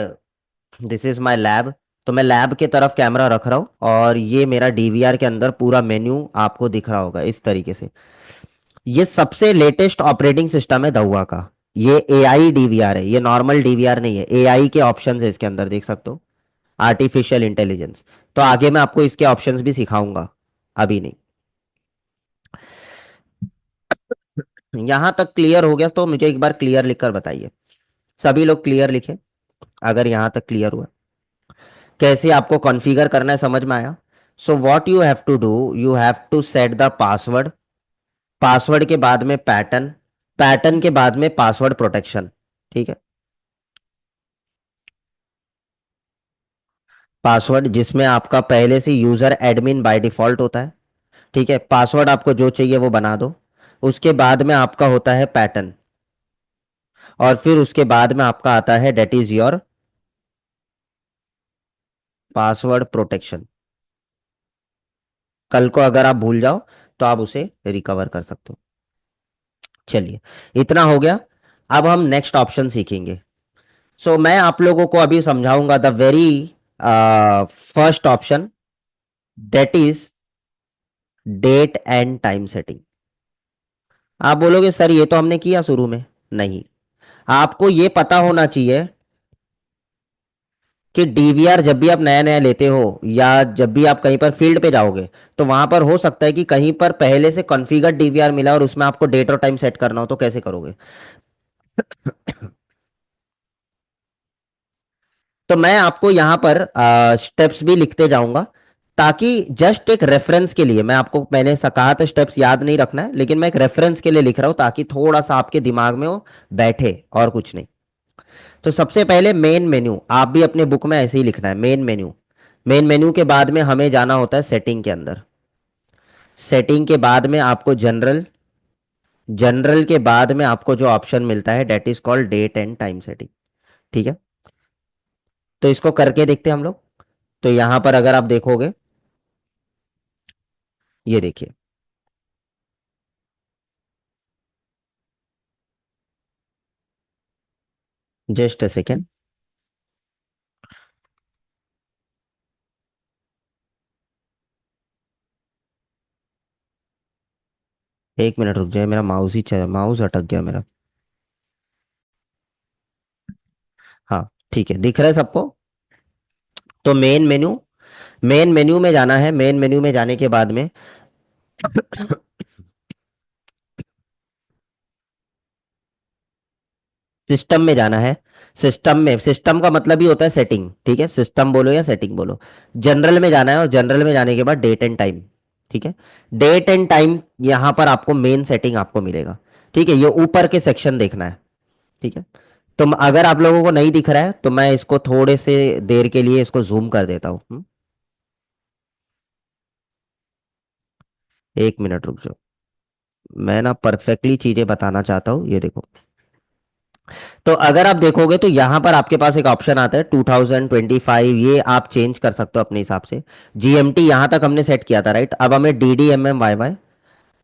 this is my lab. तो मैं लैब के तरफ कैमरा रख रहा हूं, और ये मेरा डीवीआर के अंदर पूरा मेन्यू आपको दिख रहा होगा इस तरीके से। ये सबसे लेटेस्ट ऑपरेटिंग सिस्टम है धुआ का। ये एआई डीवीआर है, ये नॉर्मल डीवीआर नहीं है। एआई के ऑप्शंस है इसके अंदर, देख सकते हो, आर्टिफिशियल इंटेलिजेंस। तो आगे मैं आपको इसके ऑप्शंस भी सिखाऊंगा, अभी नहीं। यहां तक क्लियर हो गया तो मुझे एक बार क्लियर लिखकर बताइए। सभी लोग क्लियर लिखे अगर यहां तक क्लियर हुआ। कैसे आपको कॉन्फ़िगर करना है समझ में आया? So what you have to do, you have to set the password, password के बाद में पैटर्न, पैटर्न के बाद में पासवर्ड प्रोटेक्शन। ठीक है, पासवर्ड जिसमें आपका पहले से यूजर एडमिन बाय डिफॉल्ट होता है। ठीक है, पासवर्ड आपको जो चाहिए वो बना दो। उसके बाद में आपका होता है पैटर्न, और फिर उसके बाद में आपका आता है that is your password protection. कल को अगर आप भूल जाओ तो आप उसे रिकवर कर सकते हो। चलिए, इतना हो गया। अब हम नेक्स्ट ऑप्शन सीखेंगे। सो मैं आप लोगों को अभी समझाऊंगा the very first option, that is date and time setting. आप बोलोगे सर ये तो हमने किया शुरू में। नहीं, आपको ये पता होना चाहिए कि डीवीआर जब भी आप नया नया लेते हो, या जब भी आप कहीं पर फील्ड पे जाओगे, तो वहां पर हो सकता है कि कहीं पर पहले से कॉन्फ़िगर्ड डीवीआर मिला और उसमें आपको डेट और टाइम सेट करना हो, तो कैसे करोगे? तो मैं आपको यहाँ पर स्टेप्स भी लिखते जाऊंगा, ताकि जस्ट एक रेफरेंस के लिए, मैं आपको मैंने कहा था स्टेप्स याद नहीं रखना है, लेकिन मैं एक रेफरेंस के लिए लिख रहा हूं, ताकि थोड़ा सा आपके दिमाग में वो बैठे, और कुछ नहीं। तो सबसे पहले मेन मेन्यू, आप भी अपने बुक में ऐसे ही लिखना है, मेन मेन्यू। मेन मेन्यू के बाद में हमें जाना होता है सेटिंग के अंदर। सेटिंग के बाद में आपको जनरल, जनरल के बाद में आपको जो ऑप्शन मिलता है that is called date and time setting. ठीक है, तो इसको करके देखते हैं हम लोग। तो यहां पर अगर आप देखोगे, ये देखिए, जस्ट अ सेकेंड। 1 मिनट रुक जाए, मेरा माउस ही माउस अटक गया मेरा। हाँ ठीक है, दिख रहा है सबको? तो मेन मेन्यू, मेन मेन्यू में जाना है। मेन मेन्यू में जाने के बाद में सिस्टम में जाना है। सिस्टम में, सिस्टम का मतलब ही होता है सेटिंग। ठीक है, सिस्टम बोलो या सेटिंग बोलो। जनरल में जाना है, और जनरल में जाने के बाद डेट एंड टाइम। ठीक है, डेट एंड टाइम, यहां पर आपको मेन सेटिंग आपको मिलेगा। ठीक है, ये ऊपर के सेक्शन देखना है। ठीक है, तो अगर आप लोगों को नहीं दिख रहा है तो मैं इसको थोड़े से देर के लिए इसको जूम कर देता हूँ। 1 मिनट रुक जाओ। मैं ना परफेक्टली चीजें बताना चाहता हूँ, ये देखो। तो अगर आप देखोगे तो यहाँ पर आपके पास एक ऑप्शन आता है 2025, ये आप चेंज कर सकते हो अपने हिसाब से। जीएमटी यहाँ तक हमने सेट किया था, राइट। अब हमें D D M M Y Y,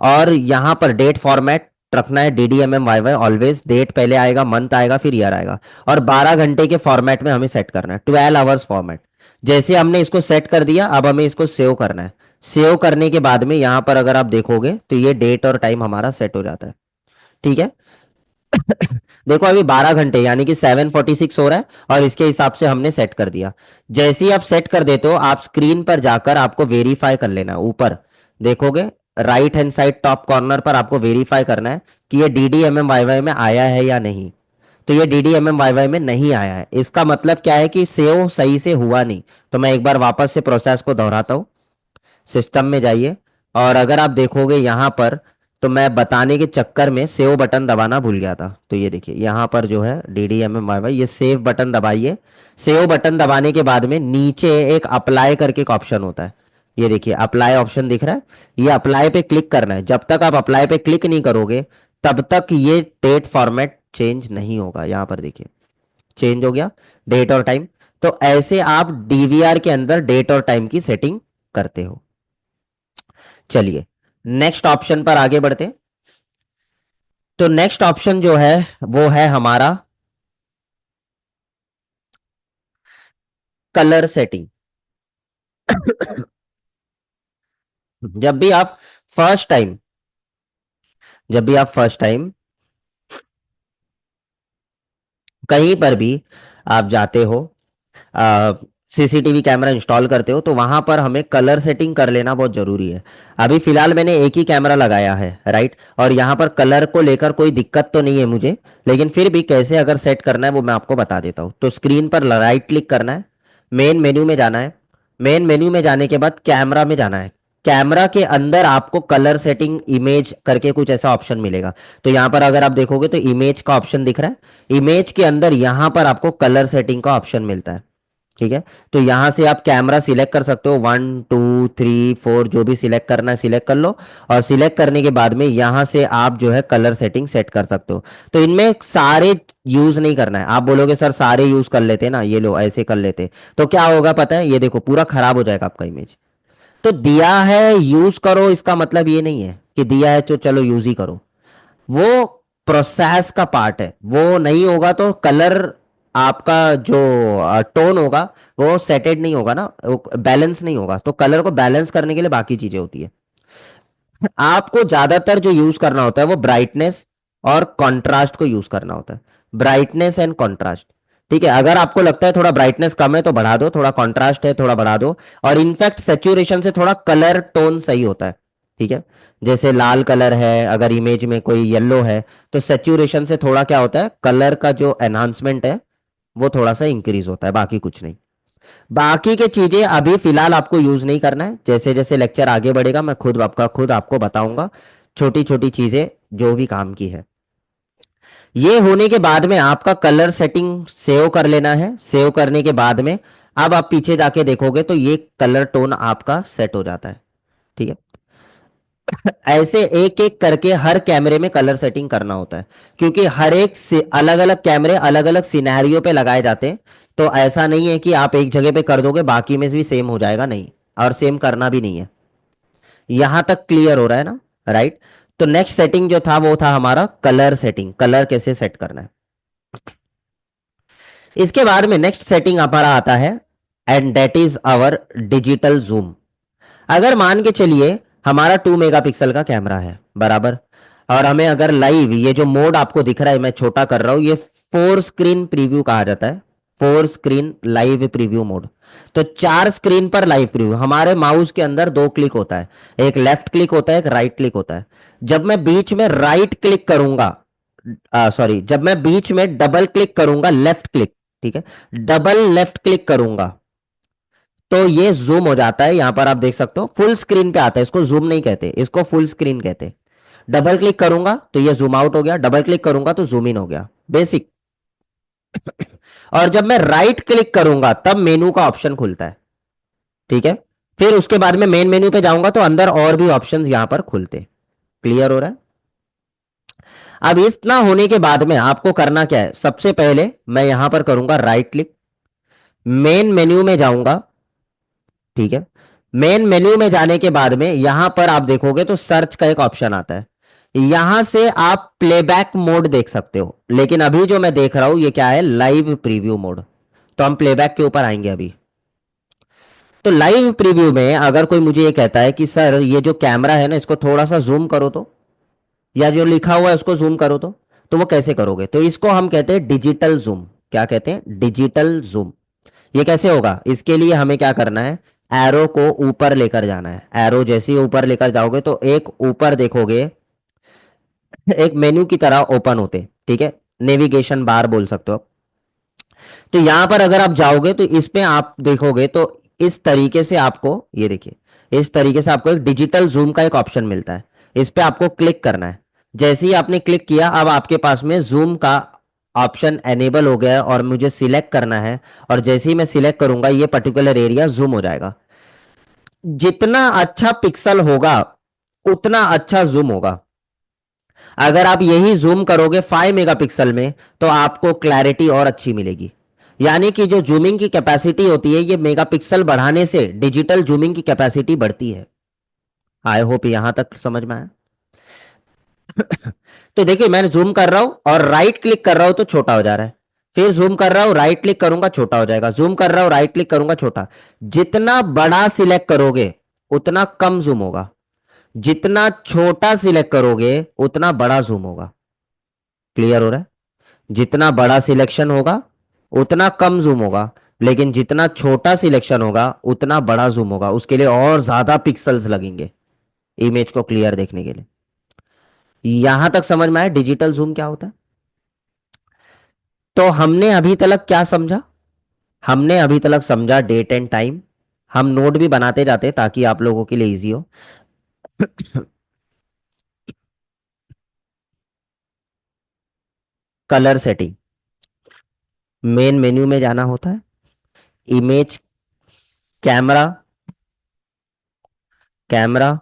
और यहाँ पर डेट फॉर्मेट रखना है, D D M M Y Y always. Date पहले आएगा, मंथ आएगा, फिर ईयर आएगा। और 12 घंटे के फॉर्मेट में हमें सेट करना है, 12 आवर्स फॉर्मेट। जैसे हमने इसको सेट कर दिया, अब हमें इसको सेव करना है। सेव करने के बाद में यहाँ पर अगर आप देखोगे तो ये डेट और टाइम हमारा सेट हो जाता है। ठीक है। देखो अभी 12 घंटे यानी कि 7:46 हो रहा है, और इसके हिसाब से हमने सेट कर दिया। जैसे ही आप सेट कर देते हो, आप स्क्रीन पर जाकर आपको वेरीफाई कर लेना है। ऊपर देखोगे, right hand side top corner पर आपको वेरीफाई करना है कि ये D D M M Y Y में आया है या नहीं। तो ये D D M M Y Y में नहीं आया है, इसका मतलब क्या है कि सेव सही से हुआ नहीं। तो मैं एक बार वापस से प्रोसेस को दोहराता हूँ। सिस्टम में जाइए, और अगर आप देखोगे यहाँ पर, तो मैं बताने के चक्कर में सेव बटन दबाना भूल गया था। तो ये देखिए यहाँ पर जो है D D M M Y Y, ये सेव बटन दबाइए। सेव बटन दबाने के बाद में नीचे एक अप्लाई करके एक ऑप्शन होता है। ये देखिए अप्लाई ऑप्शन दिख रहा है, ये अप्लाई पे क्लिक करना है। जब तक आप अप्लाई पे क्लिक नहीं करोगे, तब तक ये डेट फॉर्मेट चेंज नहीं होगा। यहाँ पर देखिए चेंज हो गया, डेट और टाइम। तो ऐसे आप डीवीआर के अंदर डेट और टाइम की सेटिंग करते हो। चलिए नेक्स्ट ऑप्शन पर आगे बढ़ते हैं। तो नेक्स्ट ऑप्शन जो है वो है हमारा कलर सेटिंग। जब भी आप फर्स्ट टाइम जब भी आप फर्स्ट टाइम कहीं पर भी आप जाते हो, सीसीटीवी कैमरा इंस्टॉल करते हो, तो वहां पर हमें कलर सेटिंग कर लेना बहुत जरूरी है। अभी फिलहाल मैंने एक ही कैमरा लगाया है, राइट। और यहाँ पर कलर को लेकर कोई दिक्कत तो नहीं है मुझे, लेकिन फिर भी कैसे अगर सेट करना है वो मैं आपको बता देता हूँ। तो स्क्रीन पर राइट क्लिक करना है, मेन मेन्यू में जाना है। मेन मेन्यू में जाने के बाद कैमरा में जाना है। कैमरा के अंदर आपको कलर सेटिंग इमेज करके कुछ ऐसा ऑप्शन मिलेगा। तो यहाँ पर अगर आप देखोगे तो इमेज का ऑप्शन दिख रहा है, इमेज के अंदर यहाँ पर आपको कलर सेटिंग का ऑप्शन मिलता है। ठीक है। तो यहां से आप कैमरा सिलेक्ट कर सकते हो, 1 2 3 4 जो भी सिलेक्ट करना है सिलेक्ट कर लो। और सिलेक्ट करने के बाद में यहां से आप जो है कलर सेटिंग सेट कर सकते हो। तो इनमें सारे यूज नहीं करना है। आप बोलोगे सर सारे यूज कर लेते ना, ये लो ऐसे कर लेते, तो क्या होगा पता है, ये देखो पूरा खराब हो जाएगा आपका इमेज। तो दिया है यूज करो, इसका मतलब ये नहीं है कि दिया है तो चलो यूज ही करो। वो प्रोसेस का पार्ट है, वो नहीं होगा तो कलर आपका जो टोन होगा वो सेटेड नहीं होगा ना, वो बैलेंस नहीं होगा। तो कलर को बैलेंस करने के लिए बाकी चीजें होती है। आपको ज्यादातर जो यूज करना होता है वो ब्राइटनेस और कंट्रास्ट को यूज करना होता है। Brightness and contrast. ठीक है, अगर आपको लगता है थोड़ा ब्राइटनेस कम है तो बढ़ा दो, थोड़ा कंट्रास्ट है थोड़ा बढ़ा दो। और इनफैक्ट सेचुरेशन से थोड़ा कलर टोन सही होता है। ठीक है। जैसे लाल कलर है, अगर इमेज में कोई येलो है, तो सेचुरेशन से थोड़ा क्या होता है, कलर का जो एनहांसमेंट है वो थोड़ा सा इंक्रीज होता है, बाकी कुछ नहीं। बाकी के चीजें अभी फिलहाल आपको यूज नहीं करना है। जैसे जैसे लेक्चर आगे बढ़ेगा मैं खुद आपको बताऊंगा छोटी छोटी चीजें जो भी काम की है। ये होने के बाद में आपका कलर सेटिंग सेव कर लेना है। सेव करने के बाद में अब आप पीछे जाके देखोगे तो ये कलर टोन आपका सेट हो जाता है। ठीक है। ऐसे एक एक करके हर कैमरे में कलर सेटिंग करना होता है, क्योंकि हर एक से अलग अलग कैमरे अलग अलग सिनेरियो पे लगाए जाते हैं। तो ऐसा नहीं है कि आप एक जगह पे कर दोगे बाकी में भी सेम हो जाएगा, नहीं। और सेम करना भी नहीं है। यहां तक क्लियर हो रहा है ना, राइट। तो नेक्स्ट सेटिंग जो था वो था हमारा कलर सेटिंग, कलर कैसे सेट करना है। इसके बाद में नेक्स्ट सेटिंग हमारा आता है, and that is our digital zoom. अगर मान के चलिए हमारा 2 मेगापिक्सल का कैमरा है, बराबर। और हमें अगर लाइव ये जो मोड आपको दिख रहा है मैं छोटा कर रहा हूं, ये 4 स्क्रीन प्रीव्यू कहा जाता है। 4 स्क्रीन लाइव प्रीव्यू मोड। तो 4 स्क्रीन पर लाइव प्रीव्यू, हमारे माउस के अंदर 2 क्लिक होता है, एक लेफ्ट क्लिक होता है एक राइट क्लिक होता है। जब मैं बीच में राइट क्लिक करूंगा, सॉरी, जब मैं बीच में डबल क्लिक करूंगा, लेफ्ट क्लिक, ठीक है, डबल लेफ्ट क्लिक करूंगा, तो ये जूम हो जाता है। यहां पर आप देख सकते हो फुल स्क्रीन पे आता है, इसको जूम नहीं कहते, इसको फुल स्क्रीन कहते। डबल क्लिक करूंगा तो ये जूम आउट हो गया, डबल क्लिक करूंगा तो जूम इन हो गया, बेसिक। और जब मैं राइट क्लिक करूंगा तब मेनू का ऑप्शन खुलता है। ठीक है। फिर उसके बाद में मेन मेन्यू पे जाऊंगा तो अंदर और भी ऑप्शंस यहां पर खुलते। क्लियर हो रहा है? अब इतना होने के बाद में आपको करना क्या है, सबसे पहले मैं यहां पर करूंगा राइट क्लिक, मेन मेन्यू में जाऊंगा। ठीक है। मेन मेन्यू में जाने के बाद में यहां पर आप देखोगे तो सर्च का एक ऑप्शन आता है। यहां से आप प्लेबैक मोड देख सकते हो, लेकिन अभी जो मैं देख रहा हूं ये क्या है, लाइव प्रीव्यू मोड। तो हम प्लेबैक के ऊपर आएंगे अभी। तो लाइव प्रीव्यू में अगर कोई मुझे ये कहता है कि सर ये जो कैमरा है ना इसको थोड़ा सा जूम करो तो, या जो लिखा हुआ है उसको जूम करो तो वो कैसे करोगे? तो इसको हम कहते हैं डिजिटल जूम। क्या कहते हैं? Digital zoom. ये कैसे होगा? इसके लिए हमें क्या करना है, एरो को ऊपर लेकर जाना है। एरो जैसे ही ऊपर लेकर जाओगे तो एक ऊपर देखोगे, एक मेन्यू की तरह ओपन होते। ठीक है। नेविगेशन बार बोल सकते हो आप। तो यहां पर अगर आप जाओगे तो इसमें आप देखोगे तो इस तरीके से आपको, ये देखिए इस तरीके से आपको एक डिजिटल जूम का एक ऑप्शन मिलता है। इस पे आपको क्लिक करना है। जैसे ही आपने क्लिक किया अब आपके पास में जूम का ऑप्शन एनेबल हो गया है और मुझे सिलेक्ट करना है। और जैसे ही मैं सिलेक्ट करूंगा ये पर्टिकुलर एरिया जूम हो जाएगा। जितना अच्छा पिक्सल होगा उतना अच्छा जूम होगा। अगर आप यही जूम करोगे 5 मेगापिक्सल में तो आपको क्लैरिटी और अच्छी मिलेगी। यानी कि जो जूमिंग की कैपेसिटी होती है ये मेगापिक्सल बढ़ाने से डिजिटल जूमिंग की कैपेसिटी बढ़ती है। आई होप यहां तक समझ में आया। तो देखिए मैं जूम कर रहा हूं और राइट क्लिक कर रहा हूं तो छोटा हो जा रहा है। फिर जूम कर रहा हूं, राइट क्लिक करूंगा छोटा हो जाएगा, जूम कर रहा हूं राइट क्लिक करूंगा छोटा। जितना बड़ा सिलेक्ट करोगे उतना कम जूम होगा, जितना छोटा सिलेक्ट करोगे उतना बड़ा जूम होगा। क्लियर हो रहा है? जितना बड़ा सिलेक्शन होगा उतना कम जूम होगा, लेकिन जितना छोटा सिलेक्शन होगा उतना बड़ा जूम होगा। उसके लिए और ज्यादा पिक्सल्स लगेंगे इमेज को क्लियर देखने के लिए। यहां तक समझ में आया डिजिटल जूम क्या होता है? तो हमने अभी तक क्या समझा? हमने अभी तक समझा डेट एंड टाइम। हम नोट भी बनाते जाते ताकि आप लोगों के लिए इजी हो। कलर सेटिंग, मेन मेन्यू में जाना होता है। Image, camera, camera,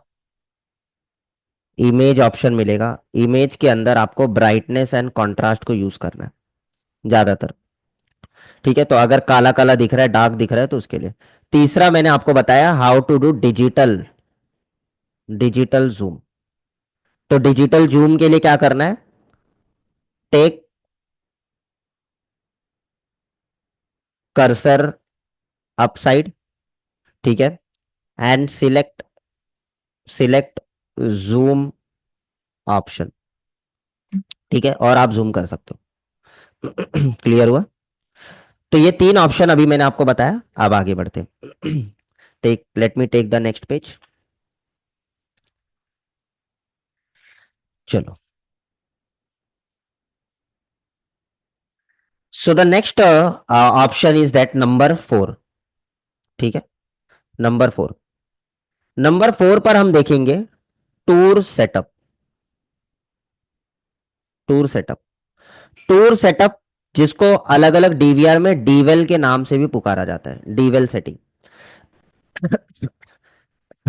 image option मिलेगा। इमेज के अंदर आपको ब्राइटनेस एंड कंट्रास्ट को यूज करना है ज्यादातर। ठीक है। तो अगर काला काला दिख रहा है, डार्क दिख रहा है तो उसके लिए। तीसरा मैंने आपको बताया how to do digital, digital zoom. तो डिजिटल जूम के लिए क्या करना है, टेक कर्सर अपसाइड। ठीक है। And select, select zoom option. ठीक है। और आप जूम कर सकते हो। क्लियर हुआ? तो ये तीन ऑप्शन अभी मैंने आपको बताया। अब आगे बढ़ते हैं। Take, let me take the next page. चलो। So the next option is that number 4। ठीक है। नंबर 4, नंबर 4 पर हम देखेंगे tour setup. Tour setup, tour setup जिसको अलग अलग डीवीआर में डीवेल के नाम से भी पुकारा जाता है, डीवेल सेटिंग।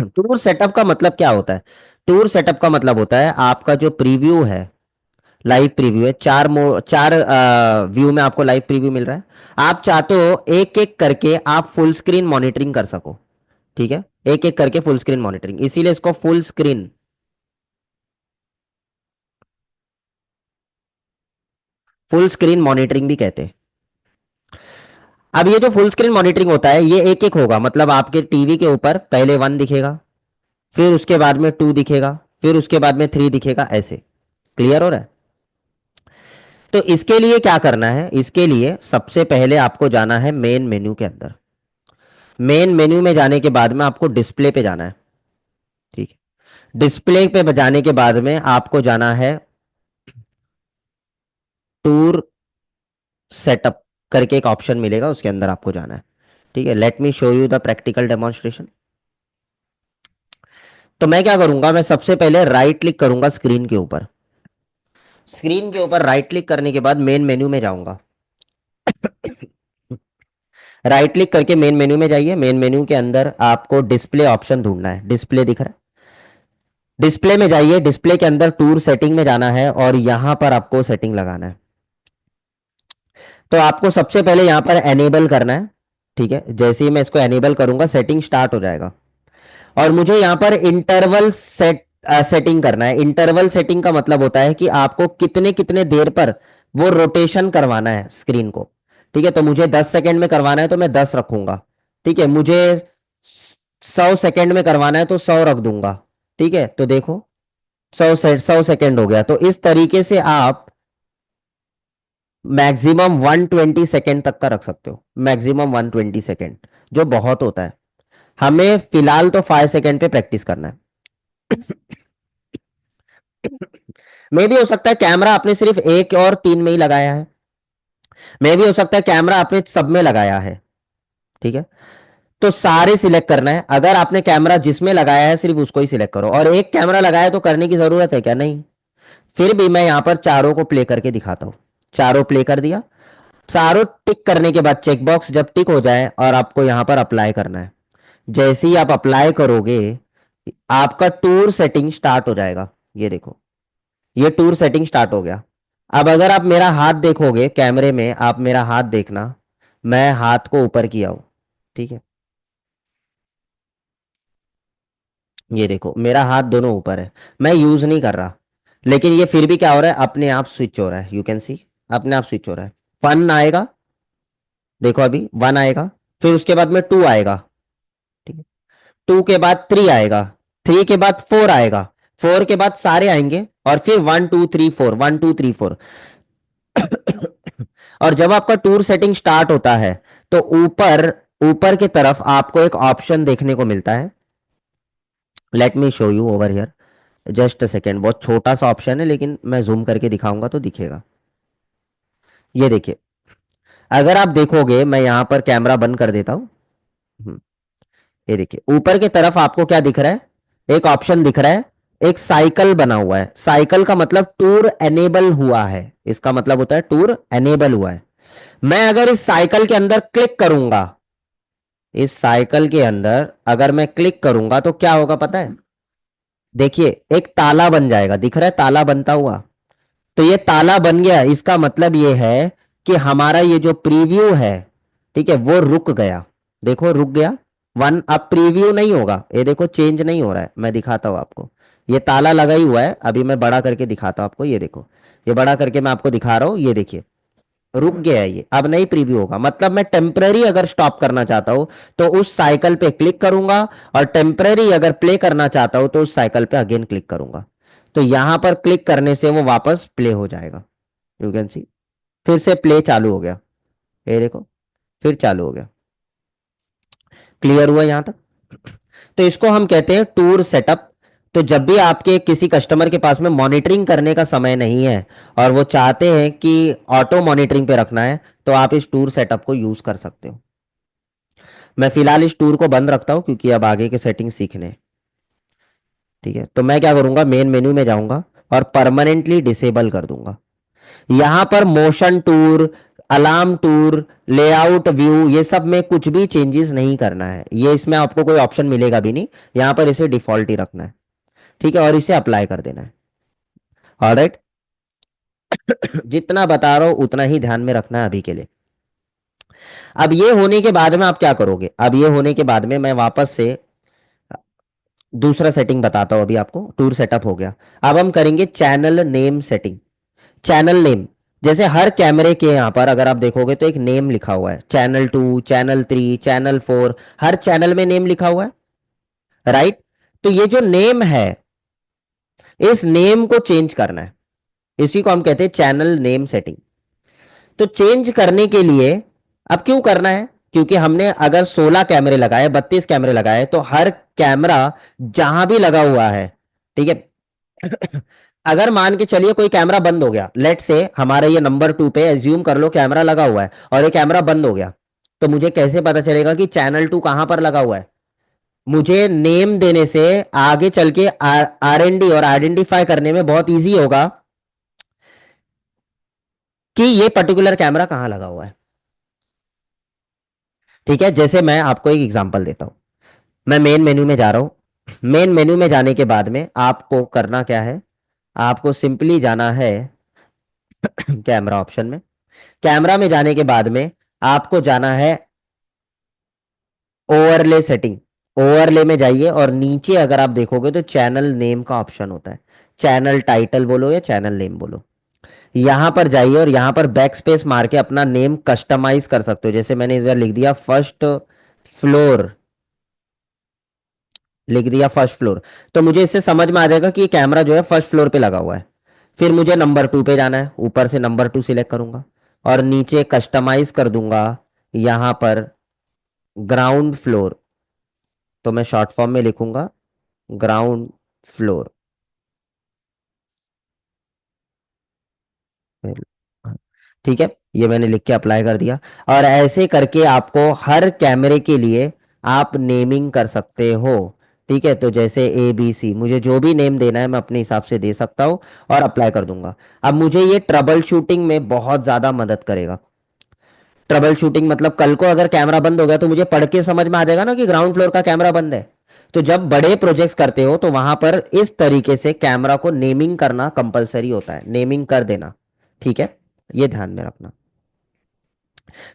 टूर सेटअप का मतलब क्या होता है? टूर सेटअप का मतलब होता है आपका जो प्रीव्यू है, लाइव प्रीव्यू है, चार व्यू में आपको लाइव प्रीव्यू मिल रहा है। आप चाहते हो एक एक करके आप फुल स्क्रीन मॉनिटरिंग कर सको। ठीक है। एक एक करके फुल स्क्रीन मॉनिटरिंग, इसीलिए इसको full screen, full screen monitoring भी कहते हैं। अब ये जो फुल स्क्रीन मॉनिटरिंग होता है ये एक एक होगा, मतलब आपके टीवी के ऊपर पहले 1 दिखेगा, फिर उसके बाद में 2 दिखेगा, फिर उसके बाद में 3 दिखेगा, ऐसे। क्लियर हो रहा है? तो इसके लिए क्या करना है, इसके लिए सबसे पहले आपको जाना है मेन मेन्यू के अंदर। मेन मेन्यू में जाने के बाद में आपको डिस्प्ले पे जाना है। ठीक है। डिस्प्ले पे जाने के बाद में आपको जाना है टूर सेटअप करके एक ऑप्शन मिलेगा, उसके अंदर आपको जाना है। ठीक है। Let me show you the practical demonstration. तो मैं क्या करूंगा, मैं सबसे पहले राइट क्लिक करूंगा स्क्रीन के ऊपर। स्क्रीन के ऊपर राइट क्लिक करने के बाद मेन मेन्यू में जाऊंगा। राइट क्लिक करके मेन मेन्यू में जाइए। मेन मेन्यू के अंदर आपको डिस्प्ले ऑप्शन ढूंढना है। डिस्प्ले दिख रहा है? डिस्प्ले में जाइए। डिस्प्ले के अंदर टूर सेटिंग में जाना है और यहां पर आपको सेटिंग लगाना है। तो आपको सबसे पहले यहां पर एनेबल करना है। ठीक है, जैसे ही मैं इसको एनेबल करूंगा सेटिंग स्टार्ट हो जाएगा। और मुझे यहां पर इंटरवल सेटिंग करना है। इंटरवल सेटिंग का मतलब होता है कि आपको कितने कितने देर पर वो रोटेशन करवाना है स्क्रीन को। ठीक है, तो मुझे 10 सेकेंड में करवाना है तो मैं 10 रखूंगा। ठीक है, मुझे 100 सेकेंड में करवाना है तो 100 रख दूंगा। ठीक है, तो देखो 100 सेकेंड हो गया। तो इस तरीके से आप मैक्सिमम 120 सेकेंड तक का रख सकते हो। मैक्सिमम 120 सेकेंड, जो बहुत होता है। हमें फिलहाल तो 5 सेकेंड पे प्रैक्टिस करना है। मे भी हो सकता है कैमरा आपने सिर्फ एक और तीन में ही लगाया है। मे भी हो सकता है कैमरा आपने सब में लगाया है। ठीक है, तो सारे सिलेक्ट करना है। अगर आपने कैमरा जिसमें लगाया है सिर्फ उसको ही सिलेक्ट करो। और एक कैमरा लगाया तो करने की जरूरत है क्या? नहीं। फिर भी मैं यहां पर चारों को प्ले करके दिखाता हूं। चारों प्ले कर दिया। चारों टिक करने के बाद चेकबॉक्स जब टिक हो जाए और आपको यहां पर अप्लाई करना है। जैसे ही आप अप्लाई करोगे आपका टूर सेटिंग स्टार्ट हो जाएगा। ये देखो, ये टूर सेटिंग स्टार्ट हो गया। अब अगर आप मेरा हाथ देखोगे कैमरे में, आप मेरा हाथ देखना। मैं हाथ को ऊपर किया हूं। ठीक है, ये देखो मेरा हाथ दोनों ऊपर है। मैं यूज नहीं कर रहा, लेकिन ये फिर भी क्या हो रहा है, अपने आप स्विच हो रहा है। यू कैन सी, अपने आप स्विच हो रहा है। 1 आएगा, देखो अभी 1 आएगा। फिर उसके बाद में 2 आएगा। ठीक है, 2 के बाद 3 आएगा। 3 के बाद 4 आएगा। 4 के बाद सारे आएंगे और फिर 1 2 3 4, 1 2 3 4। और जब आपका टूर सेटिंग स्टार्ट होता है तो ऊपर ऊपर की तरफ आपको एक ऑप्शन देखने को मिलता है। Let me show you over here. Just a second. बहुत छोटा सा ऑप्शन है लेकिन मैं जूम करके दिखाऊंगा तो दिखेगा। ये देखिए, अगर आप देखोगे मैं यहां पर कैमरा बंद कर देता हूं। हम्म, ये देखिए ऊपर की तरफ आपको क्या दिख रहा है? एक ऑप्शन दिख रहा है। एक साइकिल बना हुआ है। साइकिल का मतलब टूर एनेबल हुआ है। इसका मतलब होता है टूर एनेबल हुआ है। मैं अगर इस साइकिल के अंदर क्लिक करूंगा, इस साइकिल के अंदर अगर मैं क्लिक करूंगा तो क्या होगा पता है? देखिए एक ताला बन जाएगा। दिख रहा है ताला बनता हुआ? तो ये ताला बन गया। इसका मतलब ये है कि हमारा ये जो प्रीव्यू है, ठीक है, वो रुक गया। देखो रुक गया। वन अब प्रीव्यू नहीं होगा। ये देखो चेंज नहीं हो रहा है। मैं दिखाता हूं आपको। ये ताला लगा ही हुआ है। अभी मैं बड़ा करके दिखाता हूं आपको। ये देखो, ये बड़ा करके मैं आपको दिखा रहा हूं। ये देखिए रुक गया है। ये अब नहीं प्रीव्यू होगा। मतलब मैं टेम्पररी अगर स्टॉप करना चाहता हूं तो उस साइकिल पे क्लिक करूंगा, और टेम्पररी अगर प्ले करना चाहता हूं तो उस साइकिल पे अगेन क्लिक करूंगा। तो यहां पर क्लिक करने से वो वापस प्ले हो जाएगा। यू कैन सी, फिर से प्ले चालू हो गया। ये देखो, फिर चालू हो गया। क्लियर हुआ यहां तक? तो इसको हम कहते हैं टूर सेटअप। तो जब भी आपके किसी कस्टमर के पास में मॉनिटरिंग करने का समय नहीं है और वो चाहते हैं कि ऑटो मॉनिटरिंग पे रखना है, तो आप इस टूर सेटअप को यूज कर सकते हो। मैं फिलहाल इस टूर को बंद रखता हूं क्योंकि अब आगे के सेटिंग सीखने हैं। ठीक है, तो मैं क्या करूंगा, मेन मेन्यू में जाऊंगा और परमानेंटली डिसेबल कर दूंगा। यहां पर motion tour, alarm tour, layout view, ये सब में कुछ भी चेंजेस नहीं करना है। ये इसमें आपको कोई ऑप्शन मिलेगा भी नहीं। यहां पर इसे डिफॉल्ट ही रखना है। ठीक है, और इसे अप्लाई कर देना है। ऑलराइट, जितना बता रहा हूं उतना ही ध्यान में रखना है अभी के लिए। अब ये होने के बाद में आप क्या करोगे? अब ये होने के बाद में मैं वापस से दूसरा सेटिंग बताता हूं। अभी आपको टूर सेटअप हो गया। अब हम करेंगे channel name setting. Channel name, जैसे हर कैमरे के यहां पर अगर आप देखोगे तो एक नेम लिखा हुआ है। चैनल 2, चैनल 3, चैनल 4, हर चैनल में नेम लिखा हुआ है। राइट? तो ये जो नेम है, इस नेम को चेंज करना है। इसी को हम कहते हैं चैनल नेम सेटिंग। तो चेंज करने के लिए अब क्यों करना है? क्योंकि हमने अगर 16 कैमरे लगाए, 32 कैमरे लगाए, तो हर कैमरा जहां भी लगा हुआ है, ठीक है, अगर मान के चलिए कोई कैमरा बंद हो गया, लेट से हमारे ये नंबर 2 पे एज्यूम कर लो कैमरा लगा हुआ है और ये कैमरा बंद हो गया, तो मुझे कैसे पता चलेगा कि चैनल 2 कहां पर लगा हुआ है? मुझे नेम देने से आगे चल के आर एन डी और आइडेंटिफाई करने में बहुत ईजी होगा कि ये पर्टिकुलर कैमरा कहां लगा हुआ है। ठीक है, जैसे मैं आपको एक एग्जांपल देता हूँ। मैं मेन मेन्यू में जा रहा हूँ। मेन मेन्यू में जाने के बाद में आपको करना क्या है, आपको सिंपली जाना है कैमरा ऑप्शन में। कैमरा में जाने के बाद में आपको जाना है ओवरले सेटिंग। ओवरले में जाइए और नीचे अगर आप देखोगे तो चैनल नेम का ऑप्शन होता है। चैनल टाइटल बोलो या चैनल नेम बोलो, यहां पर जाइए और यहां पर बैक स्पेस मार के अपना नेम कस्टमाइज कर सकते हो। जैसे मैंने इस बार लिख दिया फर्स्ट फ्लोर, लिख दिया फर्स्ट फ्लोर। तो मुझे इससे समझ में आ जाएगा कि ये कैमरा जो है फर्स्ट फ्लोर पे लगा हुआ है। फिर मुझे नंबर 2 पे जाना है, ऊपर से नंबर 2 सिलेक्ट करूंगा और नीचे कस्टमाइज कर दूंगा यहां पर ग्राउंड फ्लोर। तो मैं शॉर्ट फॉर्म में लिखूंगा ग्राउंड फ्लोर। ठीक है, ये मैंने लिख के अप्लाई कर दिया। और ऐसे करके आपको हर कैमरे के लिए आप नेमिंग कर सकते हो। ठीक है, तो जैसे ABC, मुझे जो भी नेम देना है मैं अपने हिसाब से दे सकता हूँ और अप्लाई कर दूंगा। अब मुझे ये ट्रबल शूटिंग में बहुत ज्यादा मदद करेगा। ट्रबल शूटिंग मतलब कल को अगर कैमरा बंद हो गया तो मुझे पढ़ के समझ में आ जाएगा ना कि ग्राउंड फ्लोर का कैमरा बंद है। तो जब बड़े प्रोजेक्ट्स करते हो तो वहां पर इस तरीके से कैमरा को नेमिंग करना कंपलसरी होता है, नेमिंग कर देना। ठीक है, ये ध्यान में रखना।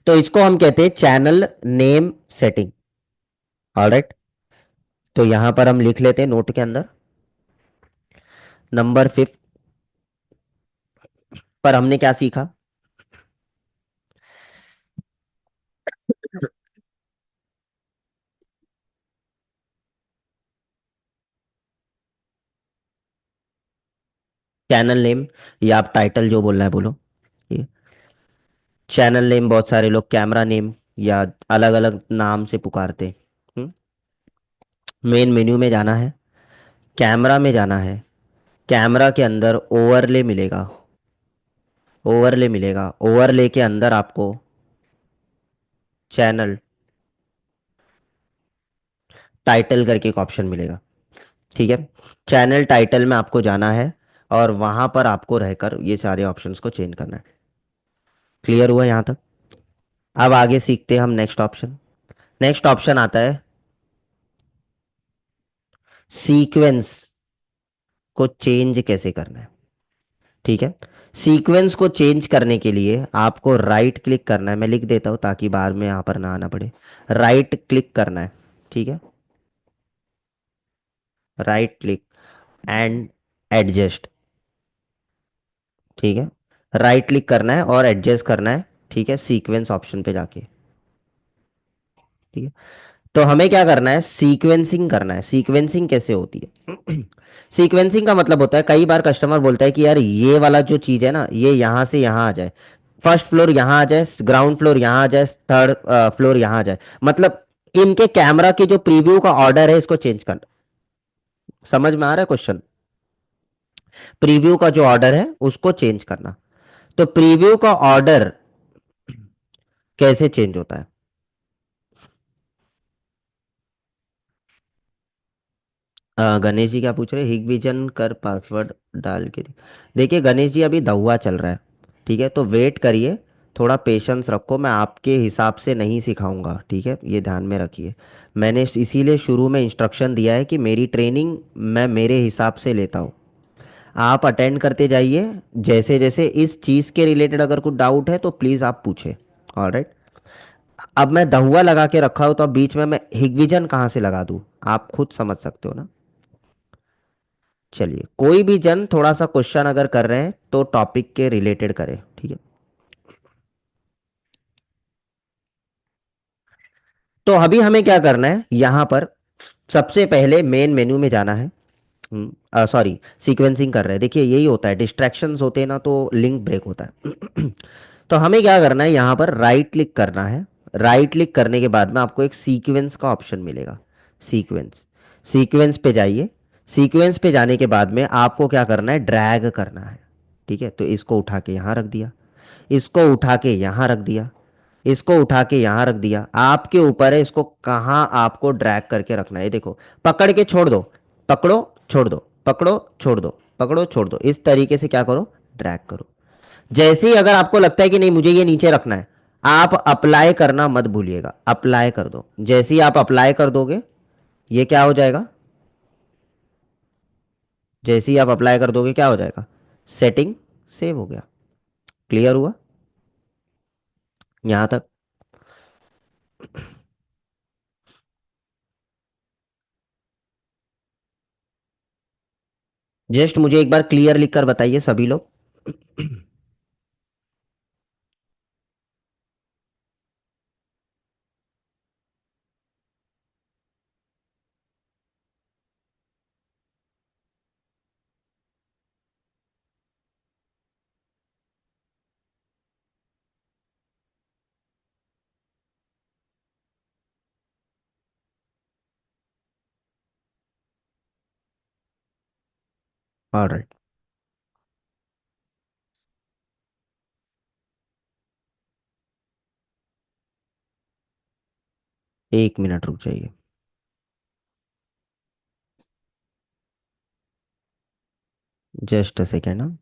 तो इसको हम कहते हैं चैनल नेम सेटिंग। ऑलराइट, तो यहां पर हम लिख लेते हैं नोट के अंदर नंबर 5 पर हमने क्या सीखा। चैनल नेम, या आप टाइटल जो बोलना है बोलो। ये चैनल नेम बहुत सारे लोग कैमरा नेम या अलग अलग नाम से पुकारते हैं। मेन मेन्यू में जाना है, कैमरा में जाना है, कैमरा के अंदर ओवरले मिलेगा। ओवरले मिलेगा, ओवरले के अंदर आपको चैनल टाइटल करके एक ऑप्शन मिलेगा। ठीक है, चैनल टाइटल में आपको जाना है और वहां पर आपको रहकर ये सारे ऑप्शंस को चेंज करना है। क्लियर हुआ यहां तक? अब आगे सीखते हैं हम नेक्स्ट ऑप्शन। नेक्स्ट ऑप्शन आता है सीक्वेंस को चेंज कैसे करना है। ठीक है, सीक्वेंस को चेंज करने के लिए आपको राइट क्लिक करना है। मैं लिख देता हूं ताकि बाद में यहां पर ना आना पड़े। राइट क्लिक करना है। ठीक है, राइट क्लिक एंड एडजस्ट। ठीक है, राइट क्लिक करना है और एडजस्ट करना है। ठीक है, सीक्वेंस ऑप्शन पे जाके। ठीक है, तो हमें क्या करना है, सीक्वेंसिंग करना है। सीक्वेंसिंग कैसे होती है? सीक्वेंसिंग का मतलब होता है, कई बार कस्टमर बोलता है कि यार ये वाला जो चीज है ना, ये यहां से यहां आ जाए, फर्स्ट फ्लोर यहां आ जाए, ग्राउंड फ्लोर यहां आ जाए, थर्ड फ्लोर यहां आ जाए। मतलब इनके कैमरा की जो प्रीव्यू का ऑर्डर है इसको चेंज करना। समझ में आ रहा है क्वेश्चन? प्रीव्यू का जो ऑर्डर है उसको चेंज करना। तो प्रीव्यू का ऑर्डर कैसे चेंज होता है? गणेश जी क्या पूछ रहे हैं, हिगविजन कर पासवर्ड डाल के देखिए गणेश जी, अभी दहुआ चल रहा है। ठीक है, तो वेट करिए, थोड़ा पेशेंस रखो, मैं आपके हिसाब से नहीं सिखाऊंगा। ठीक है, ये ध्यान में रखिए। मैंने इसीलिए शुरू में इंस्ट्रक्शन दिया है कि मेरी ट्रेनिंग मैं मेरे हिसाब से लेता हूँ। आप अटेंड करते जाइए, जैसे जैसे इस चीज़ के रिलेटेड अगर कुछ डाउट है तो प्लीज़ आप पूछे। ऑलराइट, अब मैं दहुआ लगा के रखा हूँ तो अब बीच में मैं हिगविजन कहाँ से लगा दूँ? आप खुद समझ सकते हो ना। चलिए, कोई भी जन थोड़ा सा क्वेश्चन अगर कर रहे हैं तो टॉपिक के रिलेटेड करें। ठीक है, तो अभी हमें क्या करना है, यहां पर सबसे पहले मेन मेन्यू में जाना है। सॉरी, सीक्वेंसिंग कर रहे हैं, देखिए यही होता है, डिस्ट्रैक्शंस होते हैं ना तो लिंक ब्रेक होता है। तो हमें क्या करना है, यहां पर राइट क्लिक करना है। राइट क्लिक करने के बाद में आपको एक सीक्वेंस का ऑप्शन मिलेगा। सीक्वेंस, सीक्वेंस पे जाइए। सीक्वेंस पे जाने के बाद में आपको क्या करना है, ड्रैग करना है। ठीक है, तो इसको उठा के यहां रख दिया, इसको उठा के यहां रख दिया, इसको उठा के यहां रख दिया। आपके ऊपर है इसको कहाँ आपको ड्रैग करके रखना है। ये देखो, पकड़ के छोड़ दो, पकड़ो छोड़ दो, पकड़ो छोड़ दो, पकड़ो छोड़ दो, इस तरीके से क्या करो, ड्रैग करो। जैसे ही अगर आपको लगता है कि नहीं मुझे ये नीचे रखना है, आप अप्लाई करना मत भूलिएगा, अप्लाई कर दो। जैसे ही आप अप्लाई कर दोगे, ये क्या हो जाएगा, जैसे ही आप अप्लाई कर दोगे क्या हो जाएगा, सेटिंग सेव हो गया। क्लियर हुआ यहां तक? जस्ट मुझे एक बार क्लियर लिख कर बताइए सभी लोग। ऑलराइट। 1 मिनट रुक जाइए। Just a second.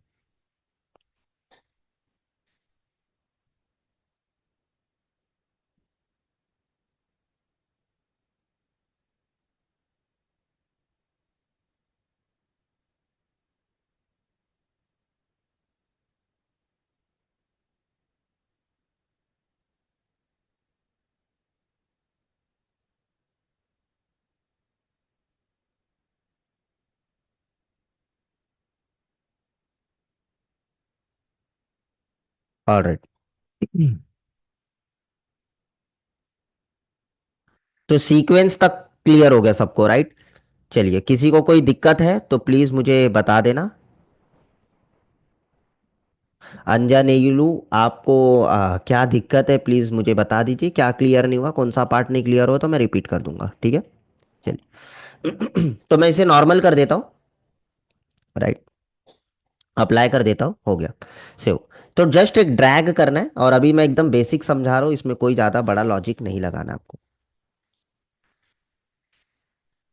ऑलराइट। तो सीक्वेंस तक क्लियर हो गया सबको, राइट? चलिए, किसी को कोई दिक्कत है तो प्लीज मुझे बता देना। अंजानेयुलू, आपको क्या दिक्कत है प्लीज मुझे बता दीजिए, क्या क्लियर नहीं हुआ, कौन सा पार्ट नहीं क्लियर हो तो मैं रिपीट कर दूंगा, ठीक है? चलिए। तो मैं इसे नॉर्मल कर देता हूँ, राइट? अप्लाई कर देता हूँ, हो गया सेव। तो जस्ट एक ड्रैग करना है, और अभी मैं एकदम बेसिक समझा रहा हूँ, इसमें कोई ज़्यादा बड़ा लॉजिक नहीं लगाना आपको।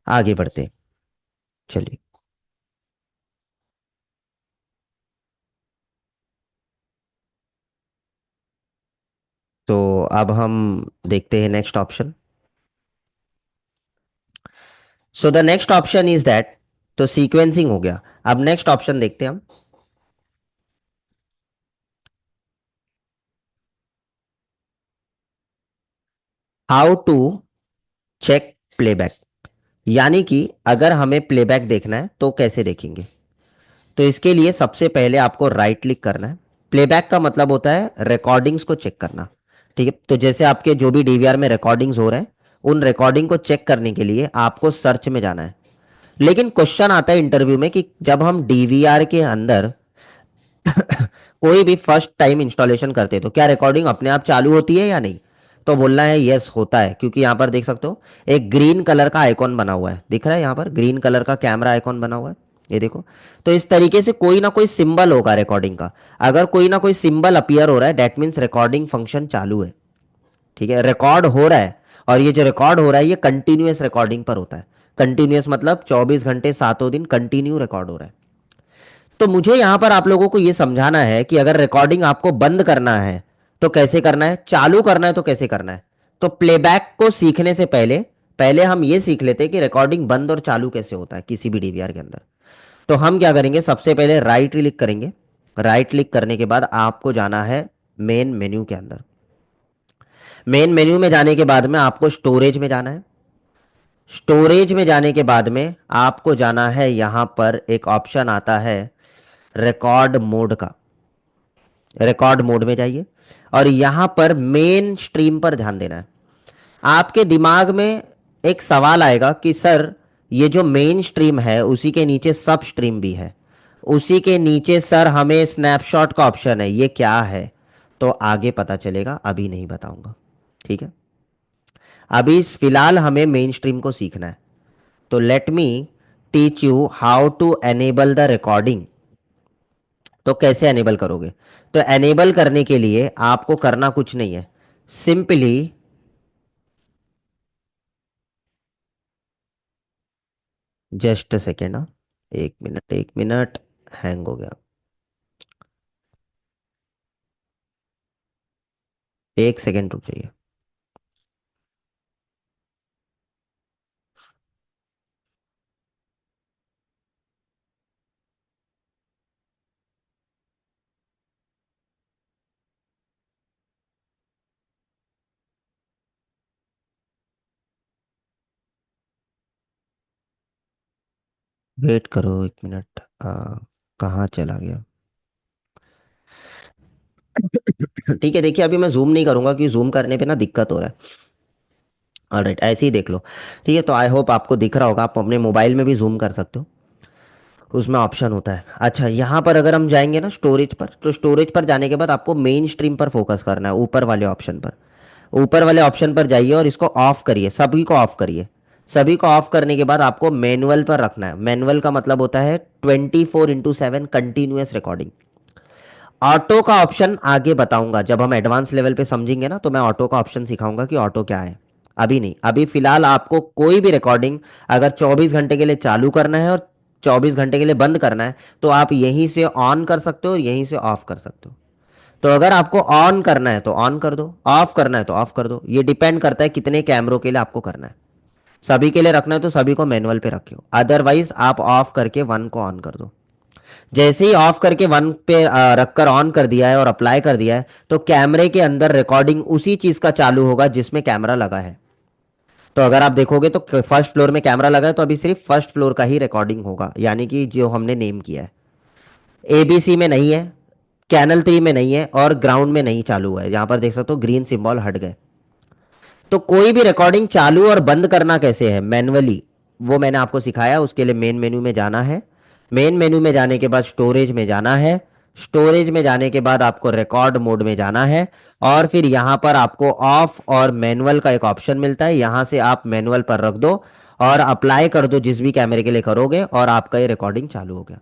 आगे बढ़ते हैं। चलिए। तो अब हम देखते हैं next option. So the next option is that, तो सीक्वेंसिंग हो गया। अब नेक्स्ट ऑप्शन देखते हैं हम। हाउ टू चेक प्लेबैक, यानी कि अगर हमें प्लेबैक देखना है तो कैसे देखेंगे। तो इसके लिए सबसे पहले आपको राइट क्लिक करना है। प्लेबैक का मतलब होता है रिकॉर्डिंग्स को चेक करना, ठीक है? तो जैसे आपके जो भी डीवीआर में रिकॉर्डिंग्स हो रहे हैं, उन रिकॉर्डिंग को चेक करने के लिए आपको सर्च में जाना है। लेकिन क्वेश्चन आता है इंटरव्यू में कि जब हम डीवीआर के अंदर कोई भी फर्स्ट टाइम इंस्टॉलेशन करते हैं तो क्या रिकॉर्डिंग अपने आप चालू होती है या नहीं? तो बोलना है यस होता है, क्योंकि यहां पर देख सकते हो एक ग्रीन कलर का आइकॉन बना हुआ है, दिख रहा है यहां पर ग्रीन कलर का कैमरा आइकॉन बना हुआ है, ये देखो। तो इस तरीके से कोई ना कोई सिंबल होगा रिकॉर्डिंग का। अगर कोई ना कोई सिंबल अपीयर हो रहा है, डेट मीन्स रिकॉर्डिंग फंक्शन चालू है, ठीक है? रिकॉर्ड हो रहा है। और ये जो रिकॉर्ड हो रहा है ये कंटिन्यूअस रिकॉर्डिंग पर होता है। कंटिन्यूअस मतलब 24 घंटे सातों दिन कंटिन्यू रिकॉर्ड हो रहा है। तो मुझे यहां पर आप लोगों को यह समझाना है कि अगर रिकॉर्डिंग आपको बंद करना है तो कैसे करना है, चालू करना है तो कैसे करना है। तो प्लेबैक को सीखने से पहले पहले हम ये सीख लेते हैं कि रिकॉर्डिंग बंद और चालू कैसे होता है किसी भी डीवीआर के अंदर। तो हम क्या करेंगे, सबसे पहले राइट क्लिक करेंगे। राइट क्लिक करने के बाद आपको जाना है मेन मेन्यू के अंदर। मेन मेन्यू में जाने के बाद में आपको स्टोरेज में जाना है। स्टोरेज में जाने के बाद में आपको जाना है, यहां पर एक ऑप्शन आता है रिकॉर्ड मोड का। रिकॉर्ड मोड में जाइए, और यहां पर मेन स्ट्रीम पर ध्यान देना है। आपके दिमाग में एक सवाल आएगा कि सर, ये जो मेन स्ट्रीम है उसी के नीचे सब स्ट्रीम भी है, उसी के नीचे सर हमें स्नैपशॉट का ऑप्शन है, ये क्या है? तो आगे पता चलेगा, अभी नहीं बताऊंगा, ठीक है? अभी फिलहाल हमें मेन स्ट्रीम को सीखना है। तो let me teach you how to enable the recording. तो कैसे एनेबल करोगे? तो एनेबल करने के लिए आपको करना कुछ नहीं है, simply just second. 1 minute, 1 minute, hang हो गया। एक सेकेंड रुक जाइए। वेट करो एक मिनट। कहाँ चला गया? ठीक है, देखिए अभी मैं जूम नहीं करूंगा क्योंकि जूम करने पे ना दिक्कत हो रहा है। ऑलराइट, ऐसे ही देख लो। ठीक है, तो आई होप आपको दिख रहा होगा, आप अपने मोबाइल में भी जूम कर सकते हो, उसमें ऑप्शन होता है। अच्छा, यहाँ पर अगर हम जाएंगे ना स्टोरेज पर, तो स्टोरेज पर जाने के बाद आपको मेन स्ट्रीम पर फोकस करना है, ऊपर वाले ऑप्शन पर। ऊपर वाले ऑप्शन पर जाइए और इसको ऑफ करिए, सभी को ऑफ करिए। सभी को ऑफ करने के बाद आपको मैनुअल पर रखना है। मैनुअल का मतलब होता है 24/7 कंटिन्यूअस रिकॉर्डिंग। ऑटो का ऑप्शन आगे बताऊंगा, जब हम एडवांस लेवल पे समझेंगे ना तो मैं ऑटो का ऑप्शन सिखाऊंगा कि ऑटो क्या है। अभी नहीं, अभी फिलहाल आपको कोई भी रिकॉर्डिंग अगर 24 घंटे के लिए चालू करना है और 24 घंटे के लिए बंद करना है, तो आप यहीं से ऑन कर सकते हो और यहीं से ऑफ कर सकते हो। तो अगर आपको ऑन करना है तो ऑन कर दो, ऑफ करना है तो ऑफ कर दो। ये डिपेंड करता है कितने कैमरों के लिए आपको करना है। सभी के लिए रखना है तो सभी को मैनुअल पे रखियो, अदरवाइज आप ऑफ करके वन को ऑन कर दो। जैसे ही ऑफ करके वन पे रखकर ऑन कर दिया है और अप्लाई कर दिया है, तो कैमरे के अंदर रिकॉर्डिंग उसी चीज का चालू होगा जिसमें कैमरा लगा है। तो अगर आप देखोगे तो फर्स्ट फ्लोर में कैमरा लगा है, तो अभी सिर्फ फर्स्ट फ्लोर का ही रिकॉर्डिंग होगा, यानी कि जो हमने नेम किया है। एबीसी में नहीं है, कैनल 3 में नहीं है और ग्राउंड में नहीं चालू हुआ है। यहां पर देख सकते हो ग्रीन सिंबल हट गए। तो कोई भी रिकॉर्डिंग चालू और बंद करना कैसे है मैन्युअली, वो मैंने आपको सिखाया। उसके लिए मेन मेन्यू में जाना है। मेन मेन्यू में जाने के बाद स्टोरेज में जाना है। स्टोरेज में जाने के बाद आपको रिकॉर्ड मोड में जाना है। और फिर यहां पर आपको ऑफ और मैनुअल का एक ऑप्शन मिलता है, यहां से आप मैनुअल पर रख दो और अप्लाई कर दो जिस भी कैमरे के लिए करोगे, और आपका ये रिकॉर्डिंग चालू हो गया।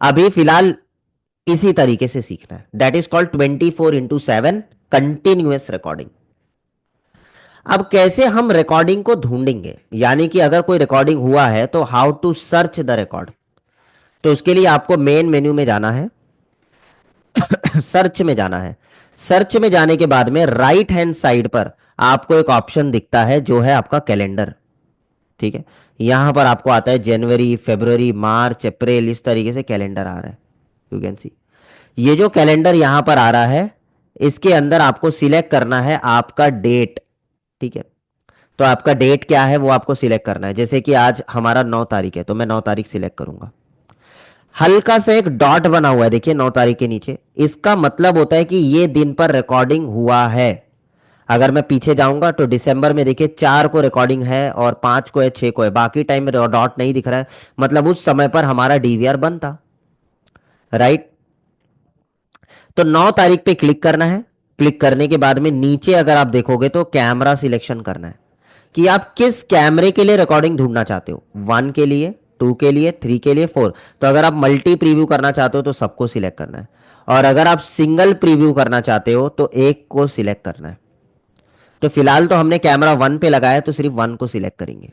अभी फिलहाल इसी तरीके से सीखना है, that is called 24/7 continuous recording. अब कैसे हम रिकॉर्डिंग को ढूंढेंगे, यानी कि अगर कोई रिकॉर्डिंग हुआ है तो how to search the record. तो उसके लिए आपको मेन मेन्यू में जाना है, सर्च में जाना है। सर्च में जाने के बाद में राइट हैंड साइड पर आपको एक ऑप्शन दिखता है जो है आपका कैलेंडर। ठीक है, यहां पर आपको आता है जनवरी, फरवरी, मार्च, अप्रैल, इस तरीके से कैलेंडर आ रहा है। यू कैन सी, ये जो कैलेंडर यहां पर आ रहा है, इसके अंदर आपको सिलेक्ट करना है आपका डेट। ठीक है, तो आपका डेट क्या है वो आपको सिलेक्ट करना है। जैसे कि आज हमारा 9 तारीख है, तो मैं 9 तारीख सिलेक्ट करूंगा। हल्का सा एक डॉट बना हुआ है देखिए 9 तारीख के नीचे, इसका मतलब होता है कि ये दिन पर रिकॉर्डिंग हुआ है। अगर मैं पीछे जाऊंगा तो दिसंबर में देखिए 4 को रिकॉर्डिंग है और 5 को है, 6 को है, बाकी टाइम में डॉट नहीं दिख रहा है, मतलब उस समय पर हमारा डीवीआर बंद था। राइट, तो 9 तारीख पे क्लिक करना है। क्लिक करने के बाद में नीचे अगर आप देखोगे तो कैमरा सिलेक्शन करना है कि आप किस कैमरे के लिए रिकॉर्डिंग ढूंढना चाहते हो, 1 के लिए, 2 के लिए, 3 के लिए, 4। तो अगर आप मल्टी प्रीव्यू करना चाहते हो तो सबको सिलेक्ट करना है, और अगर आप सिंगल प्रीव्यू करना चाहते हो तो एक को सिलेक्ट करना है। तो फिलहाल तो हमने कैमरा 1 पे लगाया तो सिर्फ 1 को सिलेक्ट करेंगे।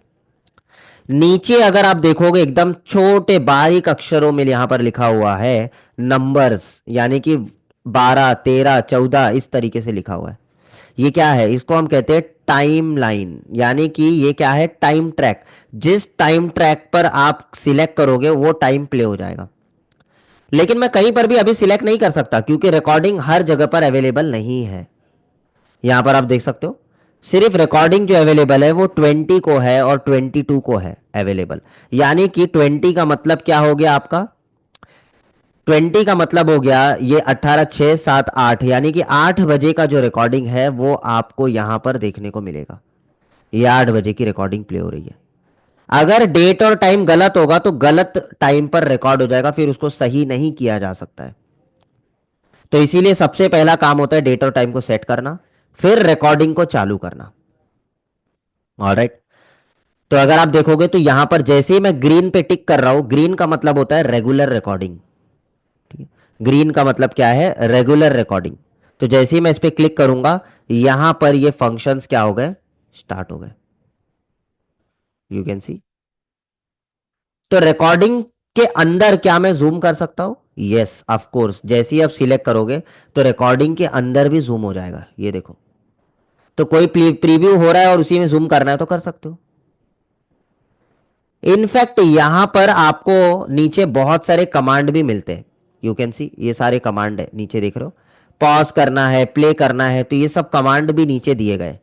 नीचे अगर आप देखोगे एकदम छोटे बारीक अक्षरों में यहां पर लिखा हुआ है नंबर्स, यानी कि 12, 13, 14 इस तरीके से लिखा हुआ है। ये क्या है, इसको हम कहते हैं टाइम लाइन, यानी कि ये क्या है, टाइम ट्रैक। जिस टाइम ट्रैक पर आप सिलेक्ट करोगे वो टाइम प्ले हो जाएगा। लेकिन मैं कहीं पर भी अभी सिलेक्ट नहीं कर सकता क्योंकि रिकॉर्डिंग हर जगह पर अवेलेबल नहीं है। यहां पर आप देख सकते हो सिर्फ रिकॉर्डिंग जो अवेलेबल है वो 20 को है और 22 को है अवेलेबल। यानी कि 20 का मतलब क्या हो गया आपका, 20 का मतलब हो गया ये 18, 6, 7, 8, यानी कि 8 बजे का जो रिकॉर्डिंग है वो आपको यहां पर देखने को मिलेगा। ये 8 बजे की रिकॉर्डिंग प्ले हो रही है। अगर डेट और टाइम गलत होगा तो गलत टाइम पर रिकॉर्ड हो जाएगा, फिर उसको सही नहीं किया जा सकता है। तो इसीलिए सबसे पहला काम होता है डेट और टाइम को सेट करना, फिर रिकॉर्डिंग को चालू करना। ऑलराइट, तो अगर आप देखोगे तो यहां पर जैसे ही मैं ग्रीन पे टिक कर रहा हूं, ग्रीन का मतलब होता है रेगुलर रिकॉर्डिंग। ठीक है, ग्रीन का मतलब क्या है, रेगुलर रिकॉर्डिंग। तो जैसे ही मैं इस पे क्लिक करूंगा, यहां पर ये फंक्शंस क्या हो गए, स्टार्ट हो गए। यू कैन सी, तो रिकॉर्डिंग के अंदर क्या मैं जूम कर सकता हूं, यस ऑफ कोर्स, जैसे ही आप सिलेक्ट करोगे तो रिकॉर्डिंग के अंदर भी जूम हो जाएगा, ये देखो। तो कोई प्रीव्यू हो रहा है और उसी में जूम करना है तो कर सकते हो। इनफैक्ट यहां पर आपको नीचे बहुत सारे कमांड भी मिलते हैं। यू कैन सी ये सारे कमांड है, नीचे देख रहे हो। पॉज करना है, प्ले करना है, तो ये सब कमांड भी नीचे दिए गए।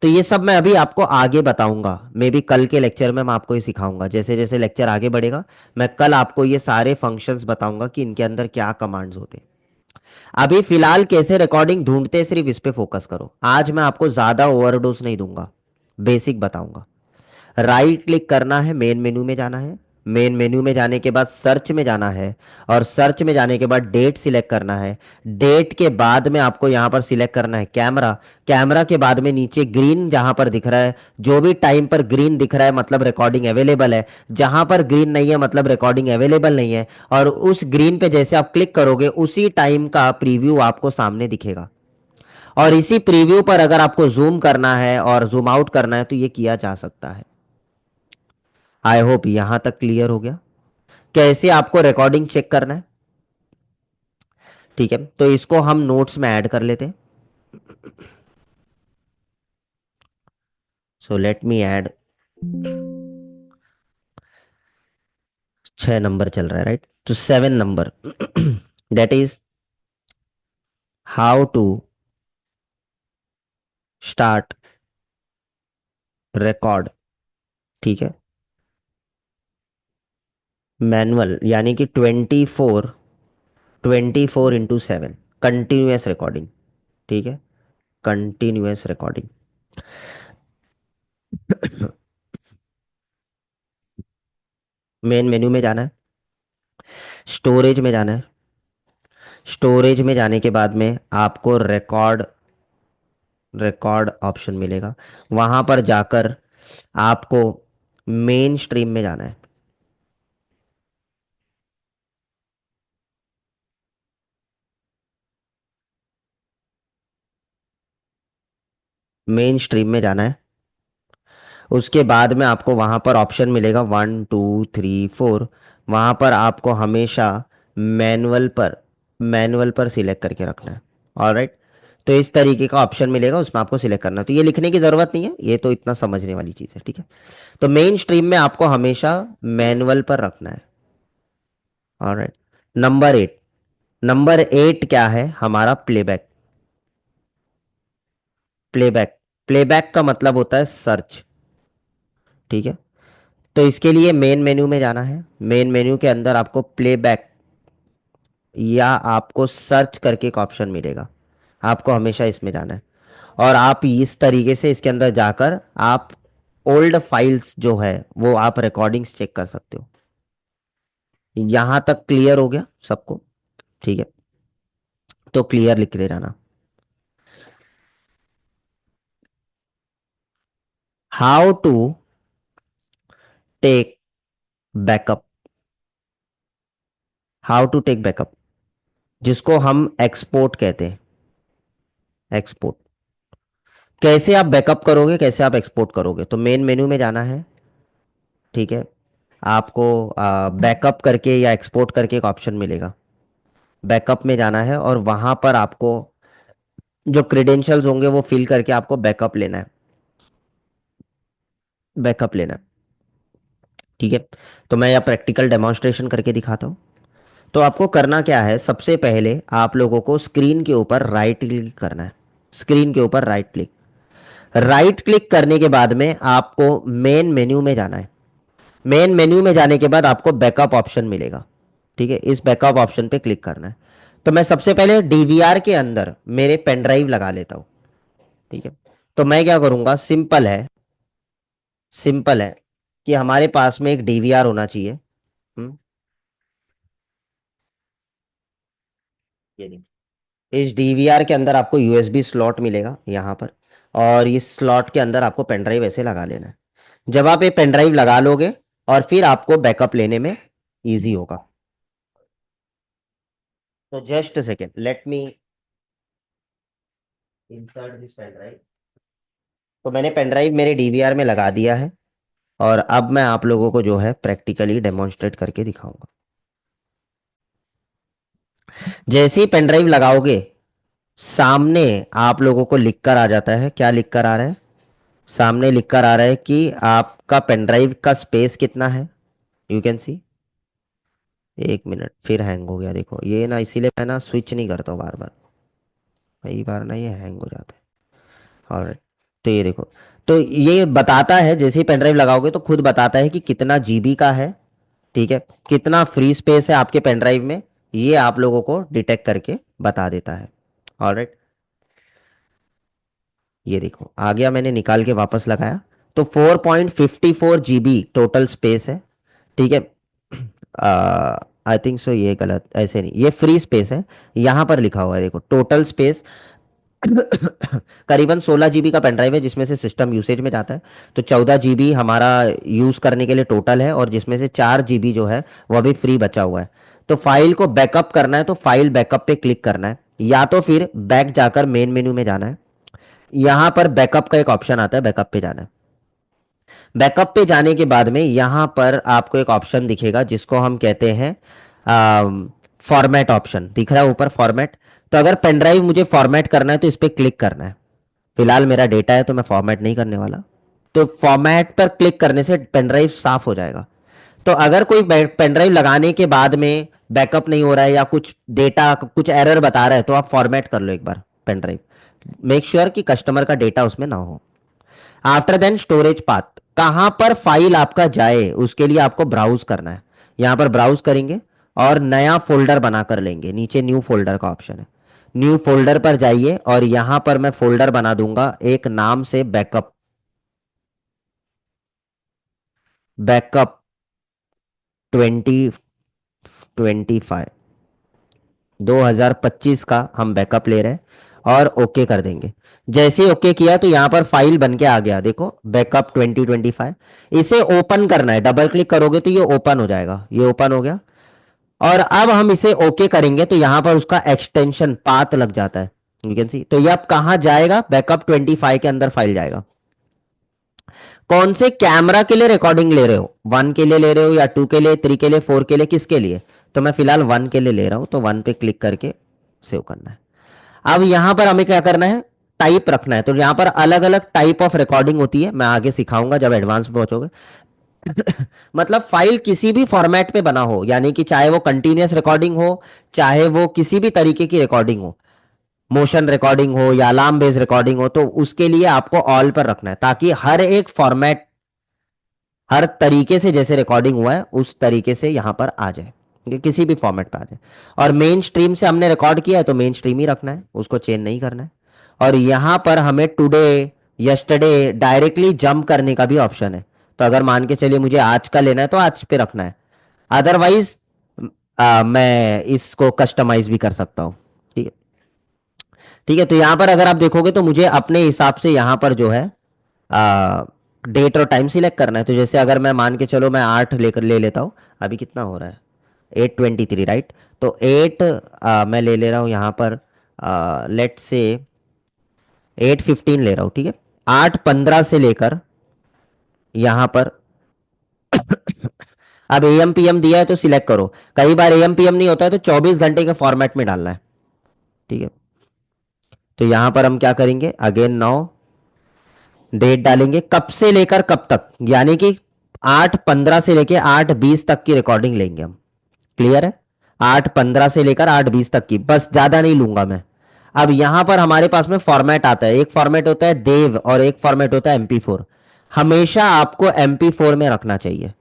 तो ये सब मैं अभी आपको आगे बताऊंगा, मे बी कल के लेक्चर में मैं आपको ये सिखाऊंगा, जैसे जैसे लेक्चर आगे बढ़ेगा मैं कल आपको ये सारे फंक्शंस बताऊंगा कि इनके अंदर क्या कमांड्स होते हैं। अभी फिलहाल कैसे रिकॉर्डिंग ढूंढते हैं, सिर्फ इस पे फोकस करो। आज मैं आपको ज्यादा ओवरडोज नहीं दूंगा, बेसिक बताऊंगा। राइट क्लिक करना है, मेन मेन्यू में जाना है। मेन मेन्यू में जाने के बाद सर्च में जाना है, और सर्च में जाने के बाद डेट सिलेक्ट करना है। डेट के बाद में आपको यहां पर सिलेक्ट करना है कैमरा। कैमरा के बाद में नीचे ग्रीन जहां पर दिख रहा है, जो भी टाइम पर ग्रीन दिख रहा है मतलब रिकॉर्डिंग अवेलेबल है। जहां पर ग्रीन नहीं है मतलब रिकॉर्डिंग अवेलेबल नहीं है। और उस ग्रीन पे जैसे आप क्लिक करोगे उसी टाइम का प्रीव्यू आपको सामने दिखेगा। और इसी प्रीव्यू पर अगर आपको जूम करना है और जूम आउट करना है तो ये किया जा सकता है। आई होप यहां तक क्लियर हो गया कैसे आपको रिकॉर्डिंग चेक करना है। ठीक है, तो इसको हम नोट्स में ऐड कर लेते हैं। So let me add. 6 number चल रहा है, राइट? तो 7 number that is how to start record. ठीक है, मैनुअल यानी कि 24/7 कंटिन्यूअस रिकॉर्डिंग। ठीक है, कंटिन्यूअस रिकॉर्डिंग। मेन मेन्यू में जाना है, स्टोरेज में जाना है। स्टोरेज में जाने के बाद में आपको रिकॉर्ड रिकॉर्ड ऑप्शन मिलेगा। वहां पर जाकर आपको मेन स्ट्रीम में जाना है। मेन स्ट्रीम में जाना है। उसके बाद में आपको वहां पर ऑप्शन मिलेगा 1 2 3 4। वहां पर आपको हमेशा मैनुअल पर मैनुअल पर सिलेक्ट करके रखना है। ऑलराइट, तो इस तरीके का ऑप्शन मिलेगा, उसमें आपको सिलेक्ट करना है। तो ये लिखने की जरूरत नहीं है, ये तो इतना समझने वाली चीज है। ठीक है, तो मेन स्ट्रीम में आपको हमेशा मैनुअल पर रखना है। Alright, number 8। नंबर 8 क्या है? हमारा प्लेबैक। प्लेबैक प्लेबैक का मतलब होता है सर्च। ठीक है, तो इसके लिए मेन मेन्यू में जाना है। मेन मेन्यू के अंदर आपको प्लेबैक या आपको सर्च करके एक ऑप्शन मिलेगा, आपको हमेशा इसमें जाना है। और आप इस तरीके से इसके अंदर जाकर आप ओल्ड फाइल्स जो है वो आप रिकॉर्डिंग्स चेक कर सकते हो। यहां तक क्लियर हो गया सबको? ठीक है, तो क्लियर लिख दे रहना। How to take backup. How to take backup, जिसको हम एक्सपोर्ट कहते हैं। एक्सपोर्ट कैसे आप बैकअप करोगे, कैसे आप एक्सपोर्ट करोगे? तो मेन मेन्यू में जाना है। ठीक है, आपको बैकअप करके या एक्सपोर्ट करके एक ऑप्शन मिलेगा। बैकअप में जाना है और वहां पर आपको जो क्रेडेंशियल्स होंगे वो फिल करके आपको बैकअप लेना है। बैकअप लेना है। ठीक है, तो मैं यह प्रैक्टिकल डेमोन्स्ट्रेशन करके दिखाता हूँ। तो आपको करना क्या है, सबसे पहले आप लोगों को स्क्रीन के ऊपर राइट क्लिक करना है। स्क्रीन के ऊपर राइट क्लिक। राइट क्लिक करने के बाद में आपको मेन मेन्यू में जाना है। मेन मेन्यू में जाने के बाद आपको बैकअप ऑप्शन मिलेगा। ठीक है, इस बैकअप ऑप्शन पे क्लिक करना है। तो मैं सबसे पहले डीवीआर के अंदर मेरे पेन ड्राइव लगा लेता हूँ। ठीक है, तो मैं क्या करूंगा, सिंपल है। सिंपल है कि हमारे पास में एक डीवीआर होना चाहिए। हम्म, ये देखिए, इस डीवीआर के अंदर आपको यूएसबी स्लॉट मिलेगा यहाँ पर। और इस स्लॉट के अंदर आपको पेन ड्राइव ऐसे लगा लेना है। जब आप ये पेन ड्राइव लगा लोगे और फिर आपको बैकअप लेने में इजी होगा। तो just a second, let me insert this pen drive. तो मैंने पेन ड्राइव मेरे डीवीआर में लगा दिया है। और अब मैं आप लोगों को जो है प्रैक्टिकली डेमोन्स्ट्रेट करके दिखाऊंगा। जैसे ही पेन ड्राइव लगाओगे, सामने आप लोगों को लिख कर आ जाता है, क्या लिख कर आ रहा है, सामने लिख कर आ रहा है कि आपका पेन ड्राइव का स्पेस कितना है। यू कैन सी। एक मिनट, फिर हैंग हो गया, देखो ये ना, इसीलिए मैं ना स्विच नहीं करता हूँ बार बार, कई बार ना ये हैंग हो जाता है। और तो ये देखो, तो ये बताता है, जैसे ही पेन ड्राइव लगाओगे तो खुद बताता है कि कितना जीबी का है, ठीक है, कितना फ्री स्पेस है आपके पेन ड्राइव में, ये आप लोगों को डिटेक्ट करके बता देता है। ऑलराइट, ये देखो आ गया, मैंने निकाल के वापस लगाया, तो 4.54 GB टोटल स्पेस है, ठीक है। आई थिंक सो, ये गलत, ऐसे नहीं, ये फ्री स्पेस है, यहाँ पर लिखा हुआ है देखो टोटल स्पेस। करीबन 16 GB का पेन ड्राइव है, जिसमें से सिस्टम यूसेज में जाता है, तो 14 GB हमारा यूज करने के लिए टोटल है, और जिसमें से 4 GB जो है वह भी फ्री बचा हुआ है। तो फाइल को बैकअप करना है तो फाइल बैकअप पे क्लिक करना है, या तो फिर बैक जाकर मेन मेन्यू में जाना है, यहां पर बैकअप का एक ऑप्शन आता है, बैकअप पे जाना है। बैकअप पे जाने के बाद में यहां पर आपको एक ऑप्शन दिखेगा जिसको हम कहते हैं फॉर्मेट ऑप्शन, दिख रहा है ऊपर फॉर्मेट। तो अगर पेन ड्राइव मुझे फॉर्मेट करना है तो इस पर क्लिक करना है। फिलहाल मेरा डेटा है तो मैं फॉर्मेट नहीं करने वाला। तो फॉर्मेट पर क्लिक करने से पेन ड्राइव साफ हो जाएगा। तो अगर कोई पेन ड्राइव लगाने के बाद में बैकअप नहीं हो रहा है, या कुछ डेटा कुछ एरर बता रहा है, तो आप फॉर्मेट कर लो एक बार पेन ड्राइव, मेक श्योर कि कस्टमर का डेटा उसमें ना हो। आफ्टर देन स्टोरेज पाथ, कहां पर फाइल आपका जाए उसके लिए आपको ब्राउज करना है। यहां पर ब्राउज करेंगे और नया फोल्डर बनाकर लेंगे, नीचे न्यू फोल्डर का ऑप्शन है, न्यू फोल्डर पर जाइए और यहां पर मैं फोल्डर बना दूंगा एक नाम से, बैकअप, बैकअप 2025, 2025 का हम बैकअप ले रहे हैं, और ओके कर देंगे। जैसे ही ओके किया तो यहां पर फाइल बन के आ गया, देखो बैकअप 2025। इसे ओपन करना है, डबल क्लिक करोगे तो ये ओपन हो जाएगा, ये ओपन हो गया। और अब हम इसे ओके करेंगे तो यहां पर उसका एक्सटेंशन पाथ लग जाता है, यू कैन सी। तो ये अब कहां जाएगा, बैकअप 25 के अंदर फाइल जाएगा। कौन से कैमरा के लिए रिकॉर्डिंग ले रहे हो, 1 के लिए ले रहे हो, या 2 के लिए, 3 के लिए, 4 के लिए, किसके लिए। तो मैं फिलहाल 1 के लिए ले रहा हूं, तो 1 पे क्लिक करके सेव करना है। अब यहां पर हमें क्या करना है, टाइप रखना है। तो यहां पर अलग अलग टाइप ऑफ रिकॉर्डिंग होती है, मैं आगे सिखाऊंगा जब एडवांस में पहुंचोगे। मतलब फाइल किसी भी फॉर्मेट पे बना हो, यानी कि चाहे वो कंटिन्यूअस रिकॉर्डिंग हो, चाहे वो किसी भी तरीके की रिकॉर्डिंग हो, मोशन रिकॉर्डिंग हो या अलार्म बेस्ड रिकॉर्डिंग हो, तो उसके लिए आपको ऑल पर रखना है, ताकि हर एक फॉर्मेट, हर तरीके से जैसे रिकॉर्डिंग हुआ है उस तरीके से यहां पर आ जाए, कि किसी भी फॉर्मेट पे आ जाए। और मेन स्ट्रीम से हमने रिकॉर्ड किया है तो मेन स्ट्रीम ही रखना है, उसको चेंज नहीं करना है। और यहां पर हमें टुडे, यस्टरडे डायरेक्टली जंप करने का भी ऑप्शन है। तो अगर मान के चलिए मुझे आज का लेना है तो आज पे रखना है, अदरवाइज मैं इसको कस्टमाइज भी कर सकता हूँ। ठीक है, ठीक है। तो यहां पर अगर आप देखोगे तो मुझे अपने हिसाब से यहां पर जो है डेट और टाइम सिलेक्ट करना है। तो जैसे अगर मैं मान के चलो मैं 8 लेकर ले लेता हूँ, अभी कितना हो रहा है, 8:23, राइट। तो 8 मैं ले ले रहा हूँ यहाँ पर, लेट से 8:15 ले रहा हूँ, ठीक है। 8:15 से लेकर यहाँ पर, अब एम पी एम दिया है तो सिलेक्ट करो, कई बार एम पी एम नहीं होता है तो 24 घंटे के फॉर्मेट में डालना है, ठीक है। तो यहाँ पर हम क्या करेंगे, अगेन नाउ डेट डालेंगे, कब से लेकर कब तक, यानी कि 8:15 से लेकर 8:20 तक की रिकॉर्डिंग लेंगे हम। क्लियर है, 8:15 से लेकर 8:20 तक की, बस ज्यादा नहीं लूंगा मैं। अब यहां पर हमारे पास में फॉर्मेट आता है, एक फॉर्मेट होता है देव और एक फॉर्मेट होता है MP4। हमेशा आपको MP4 में रखना चाहिए।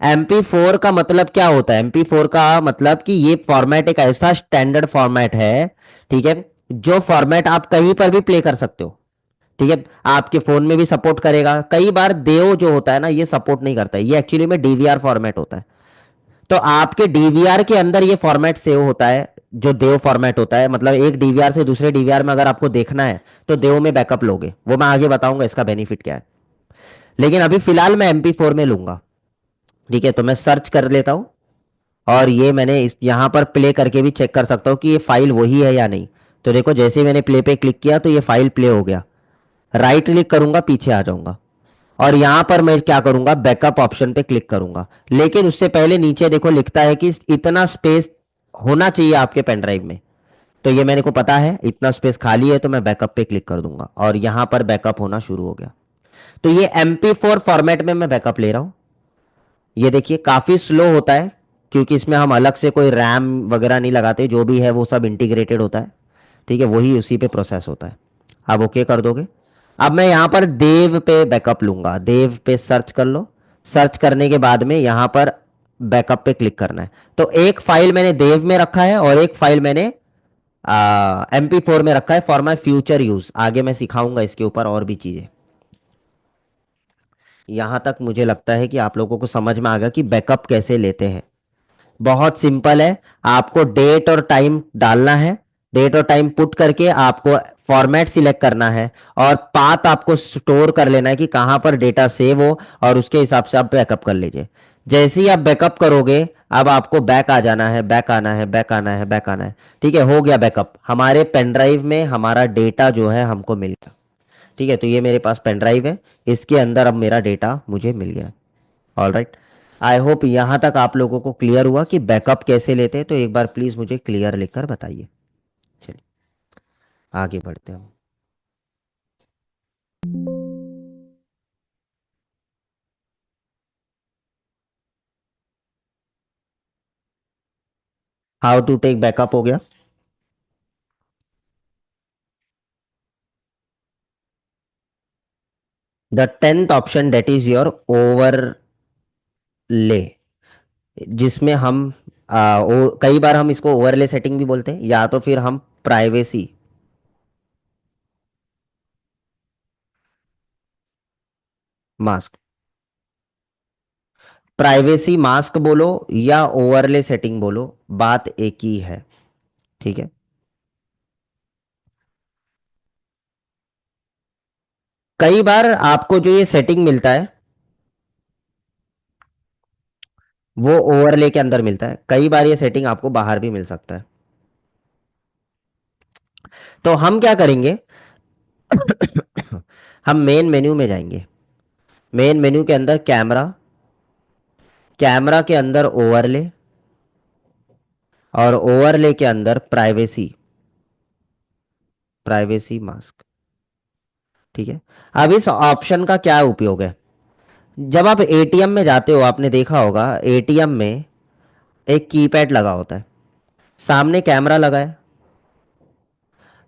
MP4 का मतलब क्या होता है, MP4 का मतलब कि ये फॉर्मेट एक ऐसा स्टैंडर्ड फॉर्मेट है, ठीक है, जो फॉर्मेट आप कहीं पर भी प्ले कर सकते हो, ठीक है। आपके फोन में भी सपोर्ट करेगा, कई बार देव जो होता है ना ये सपोर्ट नहीं करता है, ये एक्चुअली में डीवीआर फॉर्मेट होता है। तो आपके डीवीआर के अंदर ये फॉर्मेट सेव होता है, जो देव फॉर्मेट होता है, मतलब एक डीवीआर से दूसरे डीवीआर में अगर आपको देखना है तो देव में बैकअप लोगे, वो मैं आगे बताऊंगा इसका बेनिफिट क्या है। लेकिन अभी फिलहाल मैं MP4 में लूंगा, ठीक है। तो मैं सर्च कर लेता हूं, और ये मैंने इस यहां पर प्ले करके भी चेक कर सकता हूं कि ये फाइल वही है या नहीं। तो देखो जैसे ही मैंने प्ले पे क्लिक किया तो ये फाइल प्ले हो गया, राइट क्लिक करूंगा पीछे आ जाऊंगा, और यहां पर मैं क्या करूंगा, बैकअप ऑप्शन पे क्लिक करूंगा। लेकिन उससे पहले नीचे देखो लिखता है कि इतना स्पेस होना चाहिए आपके पेन ड्राइव में। तो ये मेरे को पता है इतना स्पेस खाली है, तो मैं बैकअप पे क्लिक कर दूंगा और यहां पर बैकअप होना शुरू हो गया। तो ये MP4 फॉर्मेट में मैं बैकअप ले रहा हूं। ये देखिए काफी स्लो होता है, क्योंकि इसमें हम अलग से कोई रैम वगैरह नहीं लगाते, जो भी है वो सब इंटीग्रेटेड होता है। ठीक है, वही उसी पे प्रोसेस होता है। आप ओके कर दोगे। अब मैं यहाँ पर देव पे बैकअप लूंगा, देव पे सर्च कर लो। सर्च करने के बाद में यहाँ पर बैकअप पे क्लिक करना है। तो एक फाइल मैंने देव में रखा है और एक फाइल मैंने MP4 में रखा है फॉर माई फ्यूचर यूज। आगे मैं सिखाऊंगा इसके ऊपर और भी चीजें। यहां तक मुझे लगता है कि आप लोगों को समझ में आ गया कि बैकअप कैसे लेते हैं। बहुत सिंपल है। आपको डेट और टाइम डालना है। डेट और टाइम पुट करके आपको फॉर्मेट सिलेक्ट करना है और पाथ आपको स्टोर कर लेना है कि कहां पर डेटा सेव हो, और उसके हिसाब से आप बैकअप कर लीजिए। जैसे ही आप बैकअप करोगे, अब आपको बैक आ जाना है, बैक आना है, बैक आना है, बैक आना है। ठीक है, हो गया बैकअप। हमारे पेन ड्राइव में हमारा डेटा जो है हमको मिल गया। ठीक है, तो ये मेरे पास पेन ड्राइव है, इसके अंदर अब मेरा डेटा मुझे मिल गया। All right. आई होप यहां तक आप लोगों को क्लियर हुआ कि बैकअप कैसे लेते हैं। तो एक बार प्लीज मुझे क्लियर लिखकर बताइए। चलिए आगे बढ़ते हैं हम। हाउ टू टेक बैकअप हो गया। The tenth option that is your overlay, जिसमें हम कई बार हम इसको ओवरले सेटिंग भी बोलते हैं, या तो फिर हम प्राइवेसी मास्क, प्राइवेसी मास्क बोलो या ओवरले सेटिंग बोलो, बात एक ही है। ठीक है। कई बार आपको जो ये सेटिंग मिलता है वो ओवरले के अंदर मिलता है, कई बार ये सेटिंग आपको बाहर भी मिल सकता है। तो हम क्या करेंगे, हम मेन मेन्यू में जाएंगे। मेन मेन्यू के अंदर कैमरा, कैमरा के अंदर ओवरले, और ओवरले के अंदर प्राइवेसी, प्राइवेसी मास्क। ठीक है। अब इस ऑप्शन का क्या उपयोग है। जब आप एटीएम में जाते हो, आपने देखा होगा एटीएम में एक कीपैड लगा होता है, सामने कैमरा लगा है।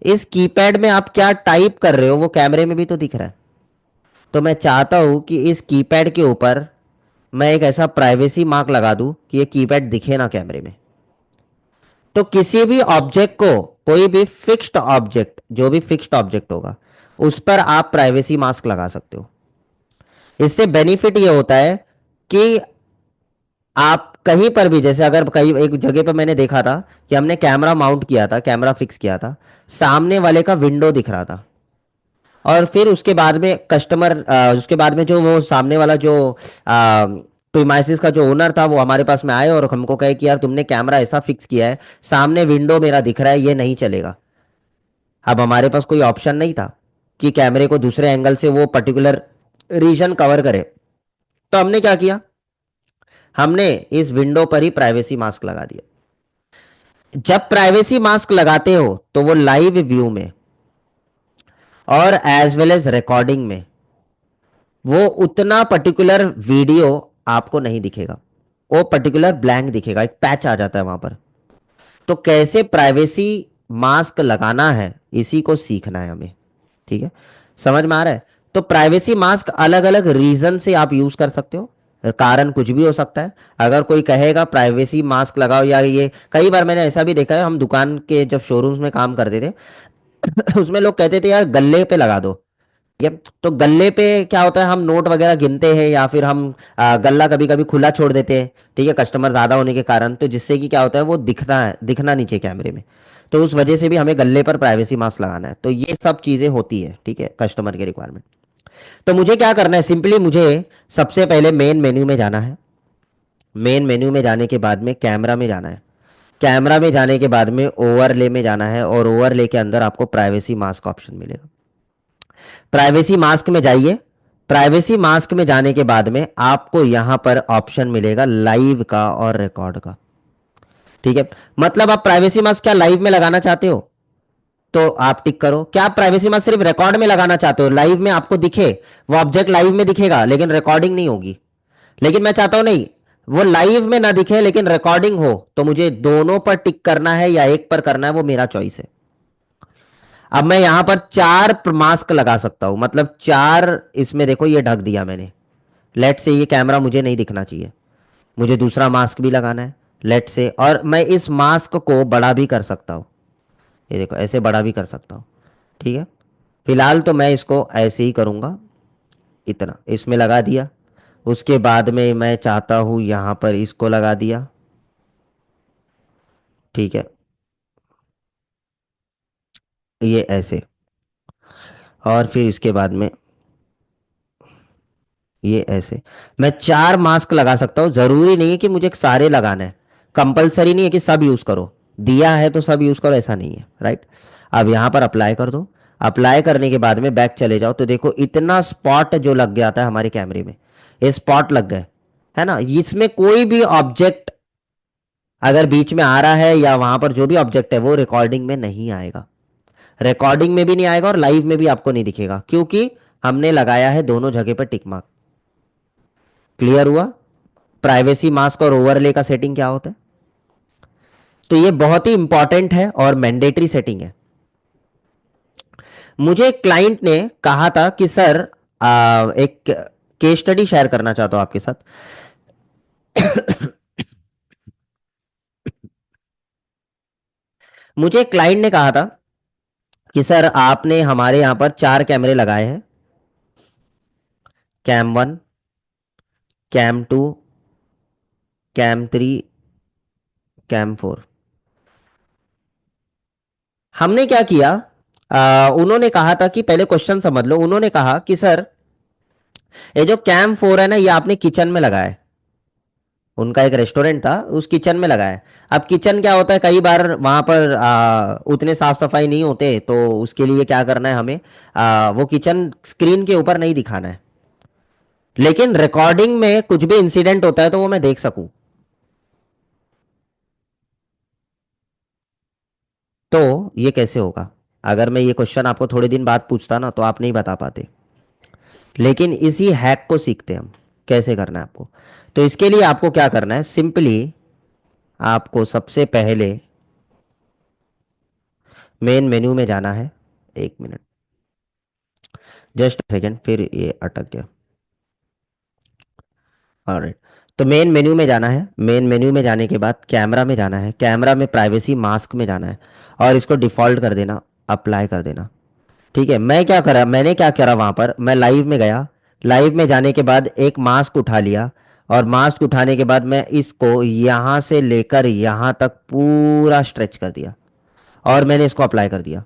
इस कीपैड में आप क्या टाइप कर रहे हो वो कैमरे में भी तो दिख रहा है। तो मैं चाहता हूं कि इस कीपैड के ऊपर मैं एक ऐसा प्राइवेसी मार्क लगा दूं कि ये कीपैड दिखे ना कैमरे में। तो किसी भी ऑब्जेक्ट को, कोई भी फिक्स्ड ऑब्जेक्ट, जो भी फिक्स्ड ऑब्जेक्ट होगा उस पर आप प्राइवेसी मास्क लगा सकते हो। इससे बेनिफिट ये होता है कि आप कहीं पर भी, जैसे अगर कहीं एक जगह पर मैंने देखा था कि हमने कैमरा माउंट किया था, कैमरा फिक्स किया था, सामने वाले का विंडो दिख रहा था, और फिर उसके बाद में कस्टमर, उसके बाद में जो वो सामने वाला जो प्रीमाइसिस का जो ओनर था वो हमारे पास में आए और हमको कहे कि यार तुमने कैमरा ऐसा फिक्स किया है, सामने विंडो मेरा दिख रहा है, ये नहीं चलेगा। अब हमारे पास कोई ऑप्शन नहीं था कि कैमरे को दूसरे एंगल से वो पर्टिकुलर रीजन कवर करे। तो हमने क्या किया, हमने इस विंडो पर ही प्राइवेसी मास्क लगा दिया। जब प्राइवेसी मास्क लगाते हो तो वो लाइव व्यू में और एज वेल एज रिकॉर्डिंग में वो उतना पर्टिकुलर वीडियो आपको नहीं दिखेगा, वो पर्टिकुलर ब्लैंक दिखेगा, एक पैच आ जाता है वहां पर। तो कैसे प्राइवेसी मास्क लगाना है, इसी को सीखना है हमें। ठीक है, समझ में आ रहा है। तो प्राइवेसी मास्क अलग अलग रीजन से आप यूज कर सकते हो, कारण कुछ भी हो सकता है। अगर कोई कहेगा प्राइवेसी मास्क लगाओ, या ये कई बार मैंने ऐसा भी देखा है, हम दुकान के जब शोरूम्स में काम करते थे उसमें लोग कहते थे यार गल्ले पे लगा दो। ठीक है, तो गल्ले पे क्या होता है, हम नोट वगैरह गिनते हैं या फिर हम गल्ला कभी कभी खुला छोड़ देते हैं। ठीक है, कस्टमर ज्यादा होने के कारण, तो जिससे कि क्या होता है वो दिखना है, दिखना नीचे कैमरे में। तो उस वजह से भी हमें गल्ले पर प्राइवेसी मास्क लगाना है। तो ये सब चीजें होती है, ठीक है, कस्टमर के रिक्वायरमेंट। तो मुझे क्या करना है, सिंपली मुझे सबसे पहले मेन मेन्यू में जाना है। मेन मेन्यू में जाने के बाद में कैमरा में जाना है। कैमरा में जाने के बाद में ओवरले में जाना है, और ओवरले के अंदर आपको प्राइवेसी मास्क ऑप्शन मिलेगा। प्राइवेसी मास्क में जाइए। प्राइवेसी मास्क में जाने के बाद में आपको यहां पर ऑप्शन मिलेगा लाइव का और रिकॉर्ड का। ठीक है, मतलब आप प्राइवेसी मास्क क्या लाइव में लगाना चाहते हो? तो आप टिक करो। क्या आप प्राइवेसी मास्क सिर्फ रिकॉर्ड में लगाना चाहते हो, लाइव में आपको दिखे? वो ऑब्जेक्ट लाइव में दिखेगा लेकिन रिकॉर्डिंग नहीं होगी। लेकिन मैं चाहता हूं नहीं, वो लाइव में ना दिखे लेकिन रिकॉर्डिंग हो, तो मुझे दोनों पर टिक करना है या एक पर करना है, वो मेरा चॉइस है। अब मैं यहां पर चार मास्क लगा सकता हूं, मतलब चार, इसमें देखो ये ढक दिया मैंने। लेट से ये कैमरा मुझे नहीं दिखना चाहिए, मुझे दूसरा मास्क भी लगाना है। लेट से, और मैं इस मास्क को बड़ा भी कर सकता हूं, ये देखो ऐसे बड़ा भी कर सकता हूं। ठीक है, फिलहाल तो मैं इसको ऐसे ही करूंगा, इतना इसमें लगा दिया। उसके बाद में मैं चाहता हूं यहां पर इसको लगा दिया। ठीक है, ये ऐसे, और फिर इसके बाद में ये ऐसे। मैं चार मास्क लगा सकता हूँ, जरूरी नहीं है कि मुझे सारे लगाना है, कंपलसरी नहीं है कि सब यूज करो, दिया है तो सब यूज करो ऐसा नहीं है, राइट। अब यहां पर अप्लाई कर दो। अप्लाई करने के बाद में बैक चले जाओ, तो देखो इतना स्पॉट जो लग गया था हमारे कैमरे में, ये स्पॉट लग गए, है ना। इसमें कोई भी ऑब्जेक्ट अगर बीच में आ रहा है या वहां पर जो भी ऑब्जेक्ट है वो रिकॉर्डिंग में नहीं आएगा, रिकॉर्डिंग में भी नहीं आएगा और लाइव में भी आपको नहीं दिखेगा, क्योंकि हमने लगाया है दोनों जगह पर टिक मार्क। क्लियर हुआ? प्राइवेसी मास्क और ओवरले का सेटिंग क्या होता है? तो ये बहुत ही इंपॉर्टेंट है और मैंडेटरी सेटिंग है। मुझे एक क्लाइंट ने कहा था कि सर, एक केस स्टडी शेयर करना चाहता हूं आपके साथ। मुझे एक क्लाइंट ने कहा था कि सर आपने हमारे यहां पर चार कैमरे लगाए हैं, कैम 1, कैम 2, कैम 3, कैम 4। हमने क्या किया, उन्होंने कहा था कि पहले क्वेश्चन समझ लो। उन्होंने कहा कि सर ये जो कैम 4 है ना, ये आपने किचन में लगाया है। उनका एक रेस्टोरेंट था, उस किचन में लगा है। अब किचन क्या होता है, कई बार वहां पर उतने साफ सफाई नहीं होते, तो उसके लिए क्या करना है हमें, वो किचन स्क्रीन के ऊपर नहीं दिखाना है, लेकिन रिकॉर्डिंग में कुछ भी इंसिडेंट होता है तो वो मैं देख सकूं। तो ये कैसे होगा? अगर मैं ये क्वेश्चन आपको थोड़े दिन बाद पूछता ना, तो आप नहीं बता पाते। लेकिन इसी हैक को सीखते हम, कैसे करना है आपको। तो इसके लिए आपको क्या करना है, सिंपली आपको सबसे पहले मेन मेन्यू में जाना है। एक मिनट, जस्ट सेकेंड, फिर ये अटक गया। ऑलराइट, तो मेन मेन्यू में जाना है। मेन मेन्यू में जाने के बाद कैमरा में जाना है, कैमरा में प्राइवेसी मास्क में जाना है, और इसको डिफॉल्ट कर देना, अप्लाई कर देना। ठीक है, मैं क्या करा, मैंने क्या करा, वहां पर मैं लाइव में गया। लाइव में जाने के बाद एक मास्क उठा लिया, और मास्क उठाने के बाद मैं इसको यहां से लेकर यहां तक पूरा स्ट्रेच कर दिया, और मैंने इसको अप्लाई कर दिया।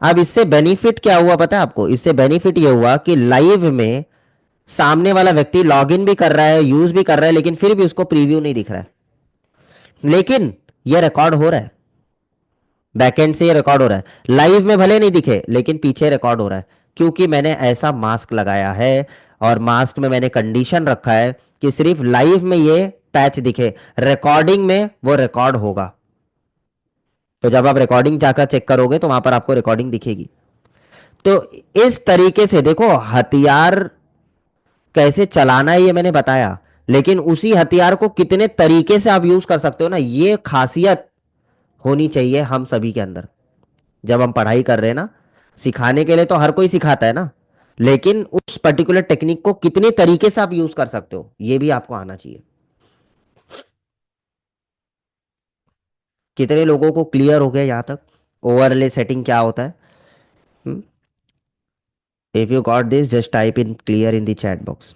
अब इससे बेनिफिट क्या हुआ पता है आपको? इससे बेनिफिट ये हुआ कि लाइव में सामने वाला व्यक्ति लॉगिन भी कर रहा है, यूज भी कर रहा है, लेकिन फिर भी उसको प्रीव्यू नहीं दिख रहा है, लेकिन ये रिकॉर्ड हो रहा है। बैकएंड से ये रिकॉर्ड हो रहा है, लाइव में भले नहीं दिखे लेकिन पीछे रिकॉर्ड हो रहा है, क्योंकि मैंने ऐसा मास्क लगाया है। और मास्क में मैंने कंडीशन रखा है कि सिर्फ लाइव में ये पैच दिखे, रिकॉर्डिंग में वो रिकॉर्ड होगा। तो जब आप रिकॉर्डिंग जाकर चेक करोगे तो वहां पर आपको रिकॉर्डिंग दिखेगी। तो इस तरीके से देखो, हथियार कैसे चलाना है ये मैंने बताया, लेकिन उसी हथियार को कितने तरीके से आप यूज कर सकते हो ना, ये खासियत होनी चाहिए हम सभी के अंदर। जब हम पढ़ाई कर रहे हैं ना, सिखाने के लिए तो हर कोई सिखाता है ना, लेकिन उस पर्टिकुलर टेक्निक को कितने तरीके से आप यूज कर सकते हो ये भी आपको आना चाहिए। कितने लोगों को क्लियर हो गया यहां तक ओवरले सेटिंग क्या होता है? If you got this, just type in clear in the chat box.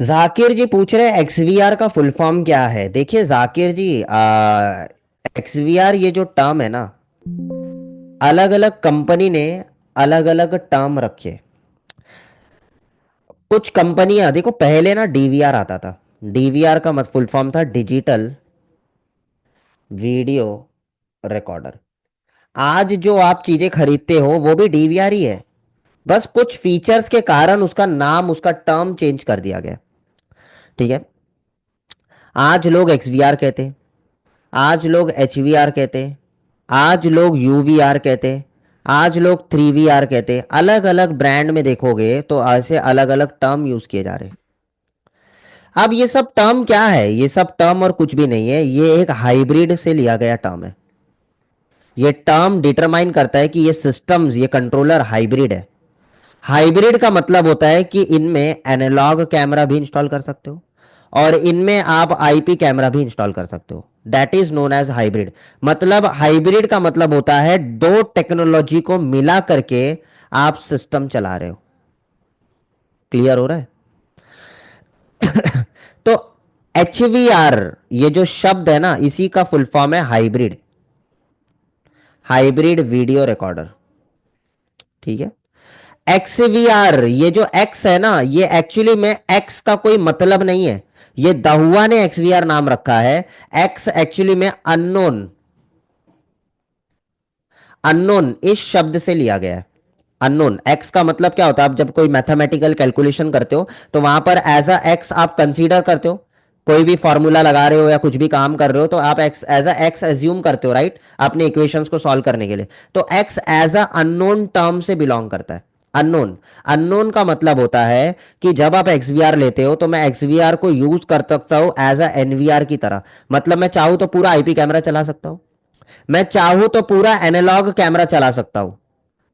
Zakir ji पूछ रहे हैं एक्सवीआर का फुल फॉर्म क्या है। देखिए जाकिर जी, एक्सवीआर ये जो टर्म है ना, अलग अलग कंपनी ने अलग अलग टर्म रखे। कुछ कंपनियां देखो, पहले ना डीवीआर आता था। डीवीआर का मत फुल फॉर्म था डिजिटल वीडियो रिकॉर्डर। आज जो आप चीजें खरीदते हो वो भी डीवीआर ही है, बस कुछ फीचर्स के कारण उसका नाम, उसका टर्म चेंज कर दिया गया। ठीक है। आज लोग एक्सवीआर कहते हैं, आज लोग एचवीआर कहते हैं, आज लोग यूवीआर कहते हैं, आज लोग थ्री वी आर कहते हैं। अलग अलग ब्रांड में देखोगे तो ऐसे अलग अलग टर्म यूज किए जा रहे हैं। अब ये सब टर्म क्या है? ये सब टर्म और कुछ भी नहीं है, ये एक हाइब्रिड से लिया गया टर्म है। ये टर्म डिटरमाइन करता है कि ये सिस्टम्स, ये कंट्रोलर हाइब्रिड है। हाइब्रिड का मतलब होता है कि इनमें एनालॉग कैमरा भी इंस्टॉल कर सकते हो और इनमें आप आईपी कैमरा भी इंस्टॉल कर सकते हो। That is known as hybrid. मतलब हाइब्रिड का मतलब होता है दो टेक्नोलॉजी को मिला करके आप सिस्टम चला रहे हो। क्लियर हो रहा है? तो एच वी आर, ये जो शब्द है ना, इसी का फुल फॉर्म है हाइब्रिड। Hybrid video recorder. ठीक है। एक्सवीआर, ये जो एक्स है ना, ये एक्चुअली में एक्स का कोई मतलब नहीं है। ये दहुआ ने एक्सवीआर नाम रखा है। एक्स एक्चुअली में अननोन, अननोन इस शब्द से लिया गया है। अननोन, एक्स का मतलब क्या होता है? आप जब कोई मैथमेटिकल कैलकुलेशन करते हो तो वहां पर एज अ एक्स आप कंसीडर करते हो। कोई भी फॉर्मूला लगा रहे हो या कुछ भी काम कर रहे हो तो आप X as a X assume करते हो, राइट, अपने इक्वेशंस को सॉल्व करने के लिए। तो X as a unknown term से बिलोंग करता है। अननोन, अननोन का मतलब होता है कि जब आप एक्सवीआर लेते हो तो मैं एक्सवीआर को यूज कर सकता हूं एज अ एनवीआर की तरह। मतलब मैं चाहूं तो पूरा आईपी कैमरा चला सकता हूं, मैं चाहूं तो पूरा एनालॉग कैमरा चला सकता हूं,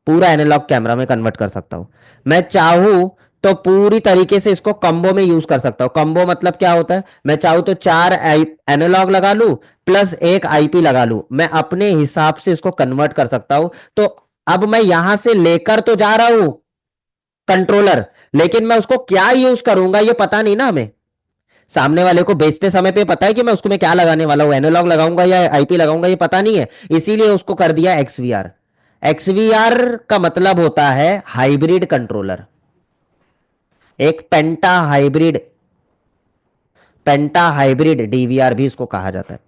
पूरा एनालॉग कैमरा में कन्वर्ट कर सकता हूं। मैं चाहूं तो पूरी तरीके से इसको कम्बो में यूज कर सकता हूं। कम्बो मतलब क्या होता है? मैं चाहूं तो चार एनालॉग लगा लूं प्लस एक आईपी लगा लूं, मैं अपने हिसाब से इसको कन्वर्ट कर सकता हूं। तो अब मैं यहां से लेकर तो जा रहा हूं कंट्रोलर, लेकिन मैं उसको क्या यूज करूंगा ये पता नहीं ना हमें। सामने वाले को बेचते समय पे पता है कि मैं उसको में क्या लगाने वाला हूं, एनालॉग लगाऊंगा या आईपी लगाऊंगा, ये पता नहीं है। इसीलिए उसको कर दिया एक्सवीआर। एक्सवीआर का मतलब होता है हाइब्रिड कंट्रोलर, एक पेंटा हाइब्रिड, पेंटा हाइब्रिड डीवीआर भी इसको कहा जाता है।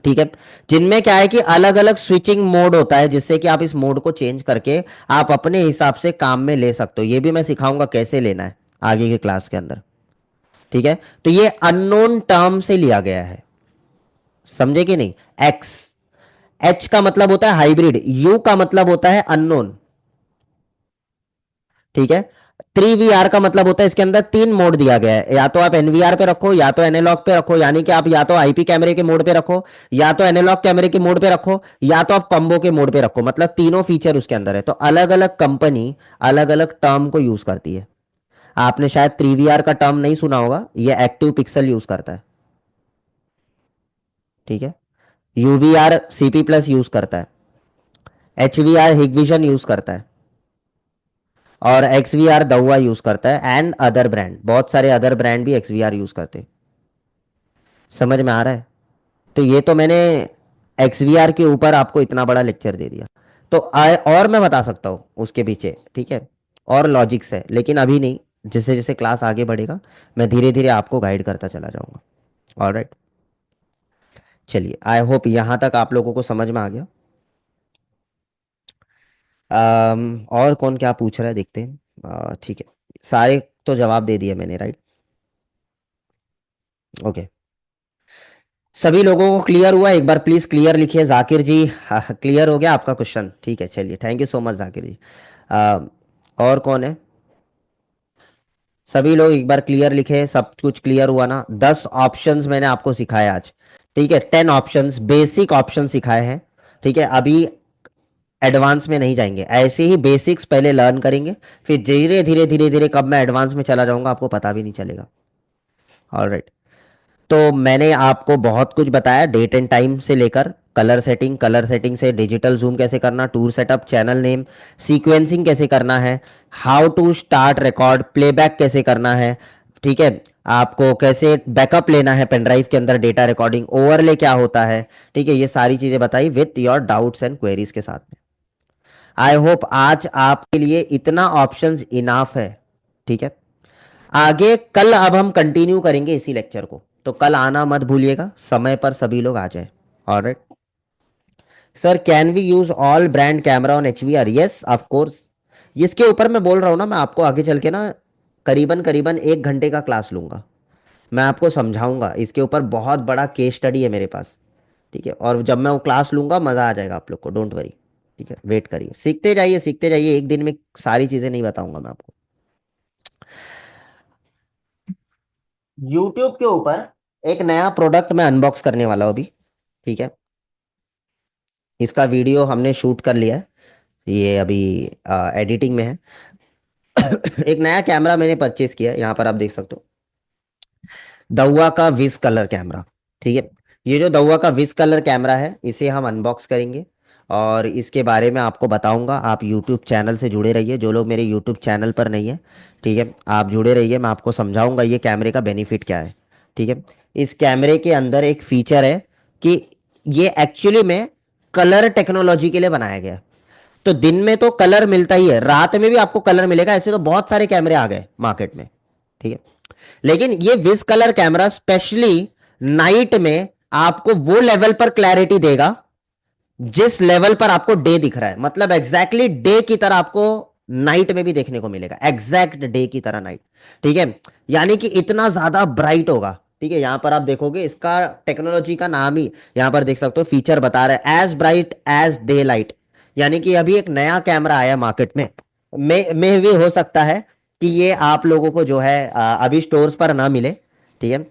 ठीक है। जिनमें क्या है कि अलग अलग स्विचिंग मोड होता है, जिससे कि आप इस मोड को चेंज करके आप अपने हिसाब से काम में ले सकते हो। ये भी मैं सिखाऊंगा कैसे लेना है आगे के क्लास के अंदर। ठीक है। तो ये अननोन टर्म से लिया गया है, समझे कि नहीं? एक्स, एच का मतलब होता है हाइब्रिड, यू का मतलब होता है अननोन। ठीक है। थ्री वी आर का मतलब होता है इसके अंदर तीन मोड दिया गया है, या तो आप एनवीआर पे रखो या तो एनालॉग पे रखो, यानी कि आप या तो आईपी कैमरे के मोड पे रखो या तो एनालॉग कैमरे के मोड पे रखो या तो आप कम्बो के मोड पे रखो। मतलब तीनों फीचर उसके अंदर है। तो अलग अलग कंपनी अलग अलग टर्म को यूज करती है। आपने शायद थ्री वी आर का टर्म नहीं सुना होगा, ये एक्टिव पिक्सल यूज करता है। ठीक है। यूवीआर सीपी प्लस यूज करता है, एचवीआर हिगविजन यूज करता है और एक्सवीआर दउआ यूज करता है एंड अदर ब्रांड, बहुत सारे अदर ब्रांड भी एक्सवीआर यूज करते हैं। समझ में आ रहा है? तो ये तो मैंने एक्सवीआर के ऊपर आपको इतना बड़ा लेक्चर दे दिया। तो और मैं बता सकता हूँ उसके पीछे, ठीक है, और लॉजिक्स है, लेकिन अभी नहीं। जैसे जैसे क्लास आगे बढ़ेगा मैं धीरे धीरे आपको गाइड करता चला जाऊंगा। ऑलराइट। चलिए, आई होप यहाँ तक आप लोगों को समझ में आ गया। और कौन क्या पूछ रहा है देखते हैं। ठीक है, सारे तो जवाब दे दिए मैंने, राइट? ओके। सभी लोगों को क्लियर हुआ? एक बार प्लीज क्लियर लिखिए जाकिर जी। हाँ, क्लियर हो गया आपका क्वेश्चन? ठीक है, चलिए, thank you so much Zakir ji. आ, और कौन है? सभी लोग एक बार क्लियर लिखे, सब कुछ क्लियर हुआ ना? 10 ऑप्शंस मैंने आपको सिखाए आज। ठीक है, 10 ऑप्शंस, बेसिक ऑप्शन सिखाए हैं। ठीक है, अभी एडवांस में नहीं जाएंगे, ऐसे ही बेसिक्स पहले लर्न करेंगे, फिर धीरे धीरे धीरे धीरे कब मैं एडवांस में चला जाऊंगा आपको पता भी नहीं चलेगा। ऑलराइट। तो मैंने आपको बहुत कुछ बताया, डेट एंड टाइम से लेकर कलर सेटिंग, कलर सेटिंग से डिजिटल जूम कैसे करना, tour setup, channel name, sequencing कैसे करना है, how to start record, playback कैसे करना है। ठीक है। आपको कैसे बैकअप लेना है पेनड्राइव के अंदर, डेटा रिकॉर्डिंग, ओवरले क्या होता है। ठीक है, ये सारी चीजें बताई with your doubts and queries के साथ में। आई होप आज आपके लिए इतना ऑप्शंस इनाफ है। ठीक है। आगे कल अब हम कंटिन्यू करेंगे इसी लेक्चर को, तो कल आना मत भूलिएगा, समय पर सभी लोग आ जाए। Alright. Sir can we use all brand camera on HVR? Yes of course. इसके ऊपर मैं बोल रहा हूँ ना, मैं आपको आगे चल के ना करीबन करीबन 1 घंटे का क्लास लूंगा। मैं आपको समझाऊंगा इसके ऊपर, बहुत बड़ा केस स्टडी है मेरे पास। ठीक है, और जब मैं वो क्लास लूंगा मजा आ जाएगा आप लोग को, डोंट वरी। ठीक है, वेट करिए, सीखते जाइए सीखते जाइए, एक दिन में सारी चीजें नहीं बताऊंगा मैं आपको। यूट्यूब के ऊपर एक नया प्रोडक्ट मैं अनबॉक्स करने वाला हूँ अभी। ठीक है, इसका वीडियो हमने शूट कर लिया है, ये अभी एडिटिंग में है। एक नया कैमरा मैंने परचेस किया है, यहाँ पर आप देख सकते हो, दउआ का विज कलर कैमरा। ठीक है, ये जो दउआ का विज कलर कैमरा है इसे हम अनबॉक्स करेंगे, और इसके बारे में आपको बताऊंगा। आप यूट्यूब चैनल से जुड़े रहिए, जो लोग मेरे यूट्यूब चैनल पर नहीं है। ठीक है, आप जुड़े रहिए, मैं आपको समझाऊंगा ये कैमरे का बेनिफिट क्या है। ठीक है, इस कैमरे के अंदर एक फीचर है कि ये एक्चुअली में कलर टेक्नोलॉजी के लिए बनाया गया है। तो दिन में तो कलर मिलता ही है, रात में भी आपको कलर मिलेगा, ऐसे तो बहुत सारे कैमरे आ गए मार्केट में। ठीक है, लेकिन ये with colour camera specially night में आपको वो लेवल पर क्लैरिटी देगा जिस लेवल पर आपको डे दिख रहा है, मतलब एग्जैक्टली डे की तरह आपको नाइट में भी देखने को मिलेगा, एग्जैक्ट डे की तरह नाइट। ठीक है, यानी कि इतना ज्यादा ब्राइट होगा। ठीक है, यहां पर आप देखोगे इसका टेक्नोलॉजी का नाम ही यहां पर देख सकते हो, फीचर बता रहा है as bright as day light. यानी कि अभी एक नया कैमरा आया मार्केट में, में भी हो सकता है कि ये आप लोगों को जो है अभी स्टोर्स पर ना मिले। ठीक है,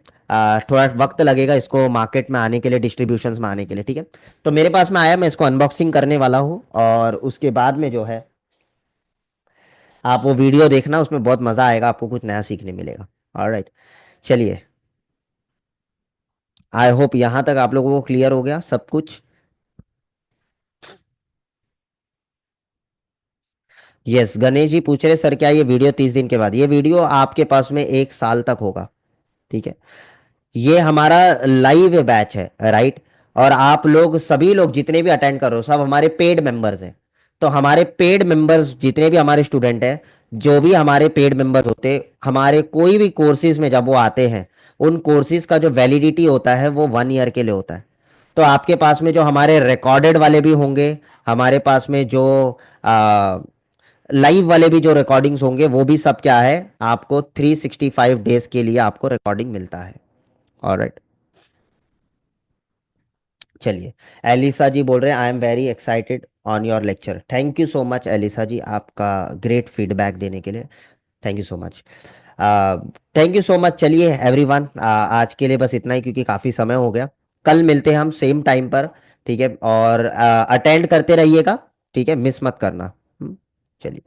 थोड़ा वक्त लगेगा इसको मार्केट में आने के लिए, डिस्ट्रीब्यूशन में आने के लिए। ठीक है, तो मेरे पास में आया, मैं इसको अनबॉक्सिंग करने वाला हूँ, और उसके बाद में जो है आप वो वीडियो देखना, उसमें बहुत मज़ा आएगा, आपको कुछ नया सीखने मिलेगा। ऑलराइट, चलिए, आई होप यहाँ तक आप लोगों को क्लियर हो गया सब कुछ। यस, गणेश जी पूछ रहे सर क्या ये वीडियो 30 दिन के बाद? ये वीडियो आपके पास में 1 साल तक होगा। ठीक है, ये हमारा लाइव बैच है, राइट। और आप लोग सभी लोग जितने भी अटेंड कर रहे हो सब हमारे पेड मेंबर्स हैं। तो हमारे पेड मेंबर्स जितने भी हमारे स्टूडेंट हैं, जो भी हमारे पेड मेंबर्स होते, हमारे कोई भी कोर्सेज में जब वो आते हैं, उन कोर्सेज का जो वैलिडिटी होता है वो 1 ईयर के लिए होता है। तो आपके पास में जो हमारे रिकॉर्डेड वाले भी होंगे, हमारे पास में जो लाइव वाले भी जो रिकॉर्डिंग्स होंगे, वो भी सब क्या है, आपको 365 डेज के लिए आपको रिकॉर्डिंग मिलता है। ऑलराइट, चलिए, एलिसा जी बोल रहे हैं I am very excited on your lecture. Thank you so much Elisa ji, आपका ग्रेट फीडबैक देने के लिए thank you so much. Thank you so much. चलिए एवरीवन, आज के लिए बस इतना ही, क्योंकि काफ़ी समय हो गया। कल मिलते हैं हम सेम टाइम पर। ठीक है, और अटेंड करते रहिएगा। ठीक है, मिस मत करना। चलिए।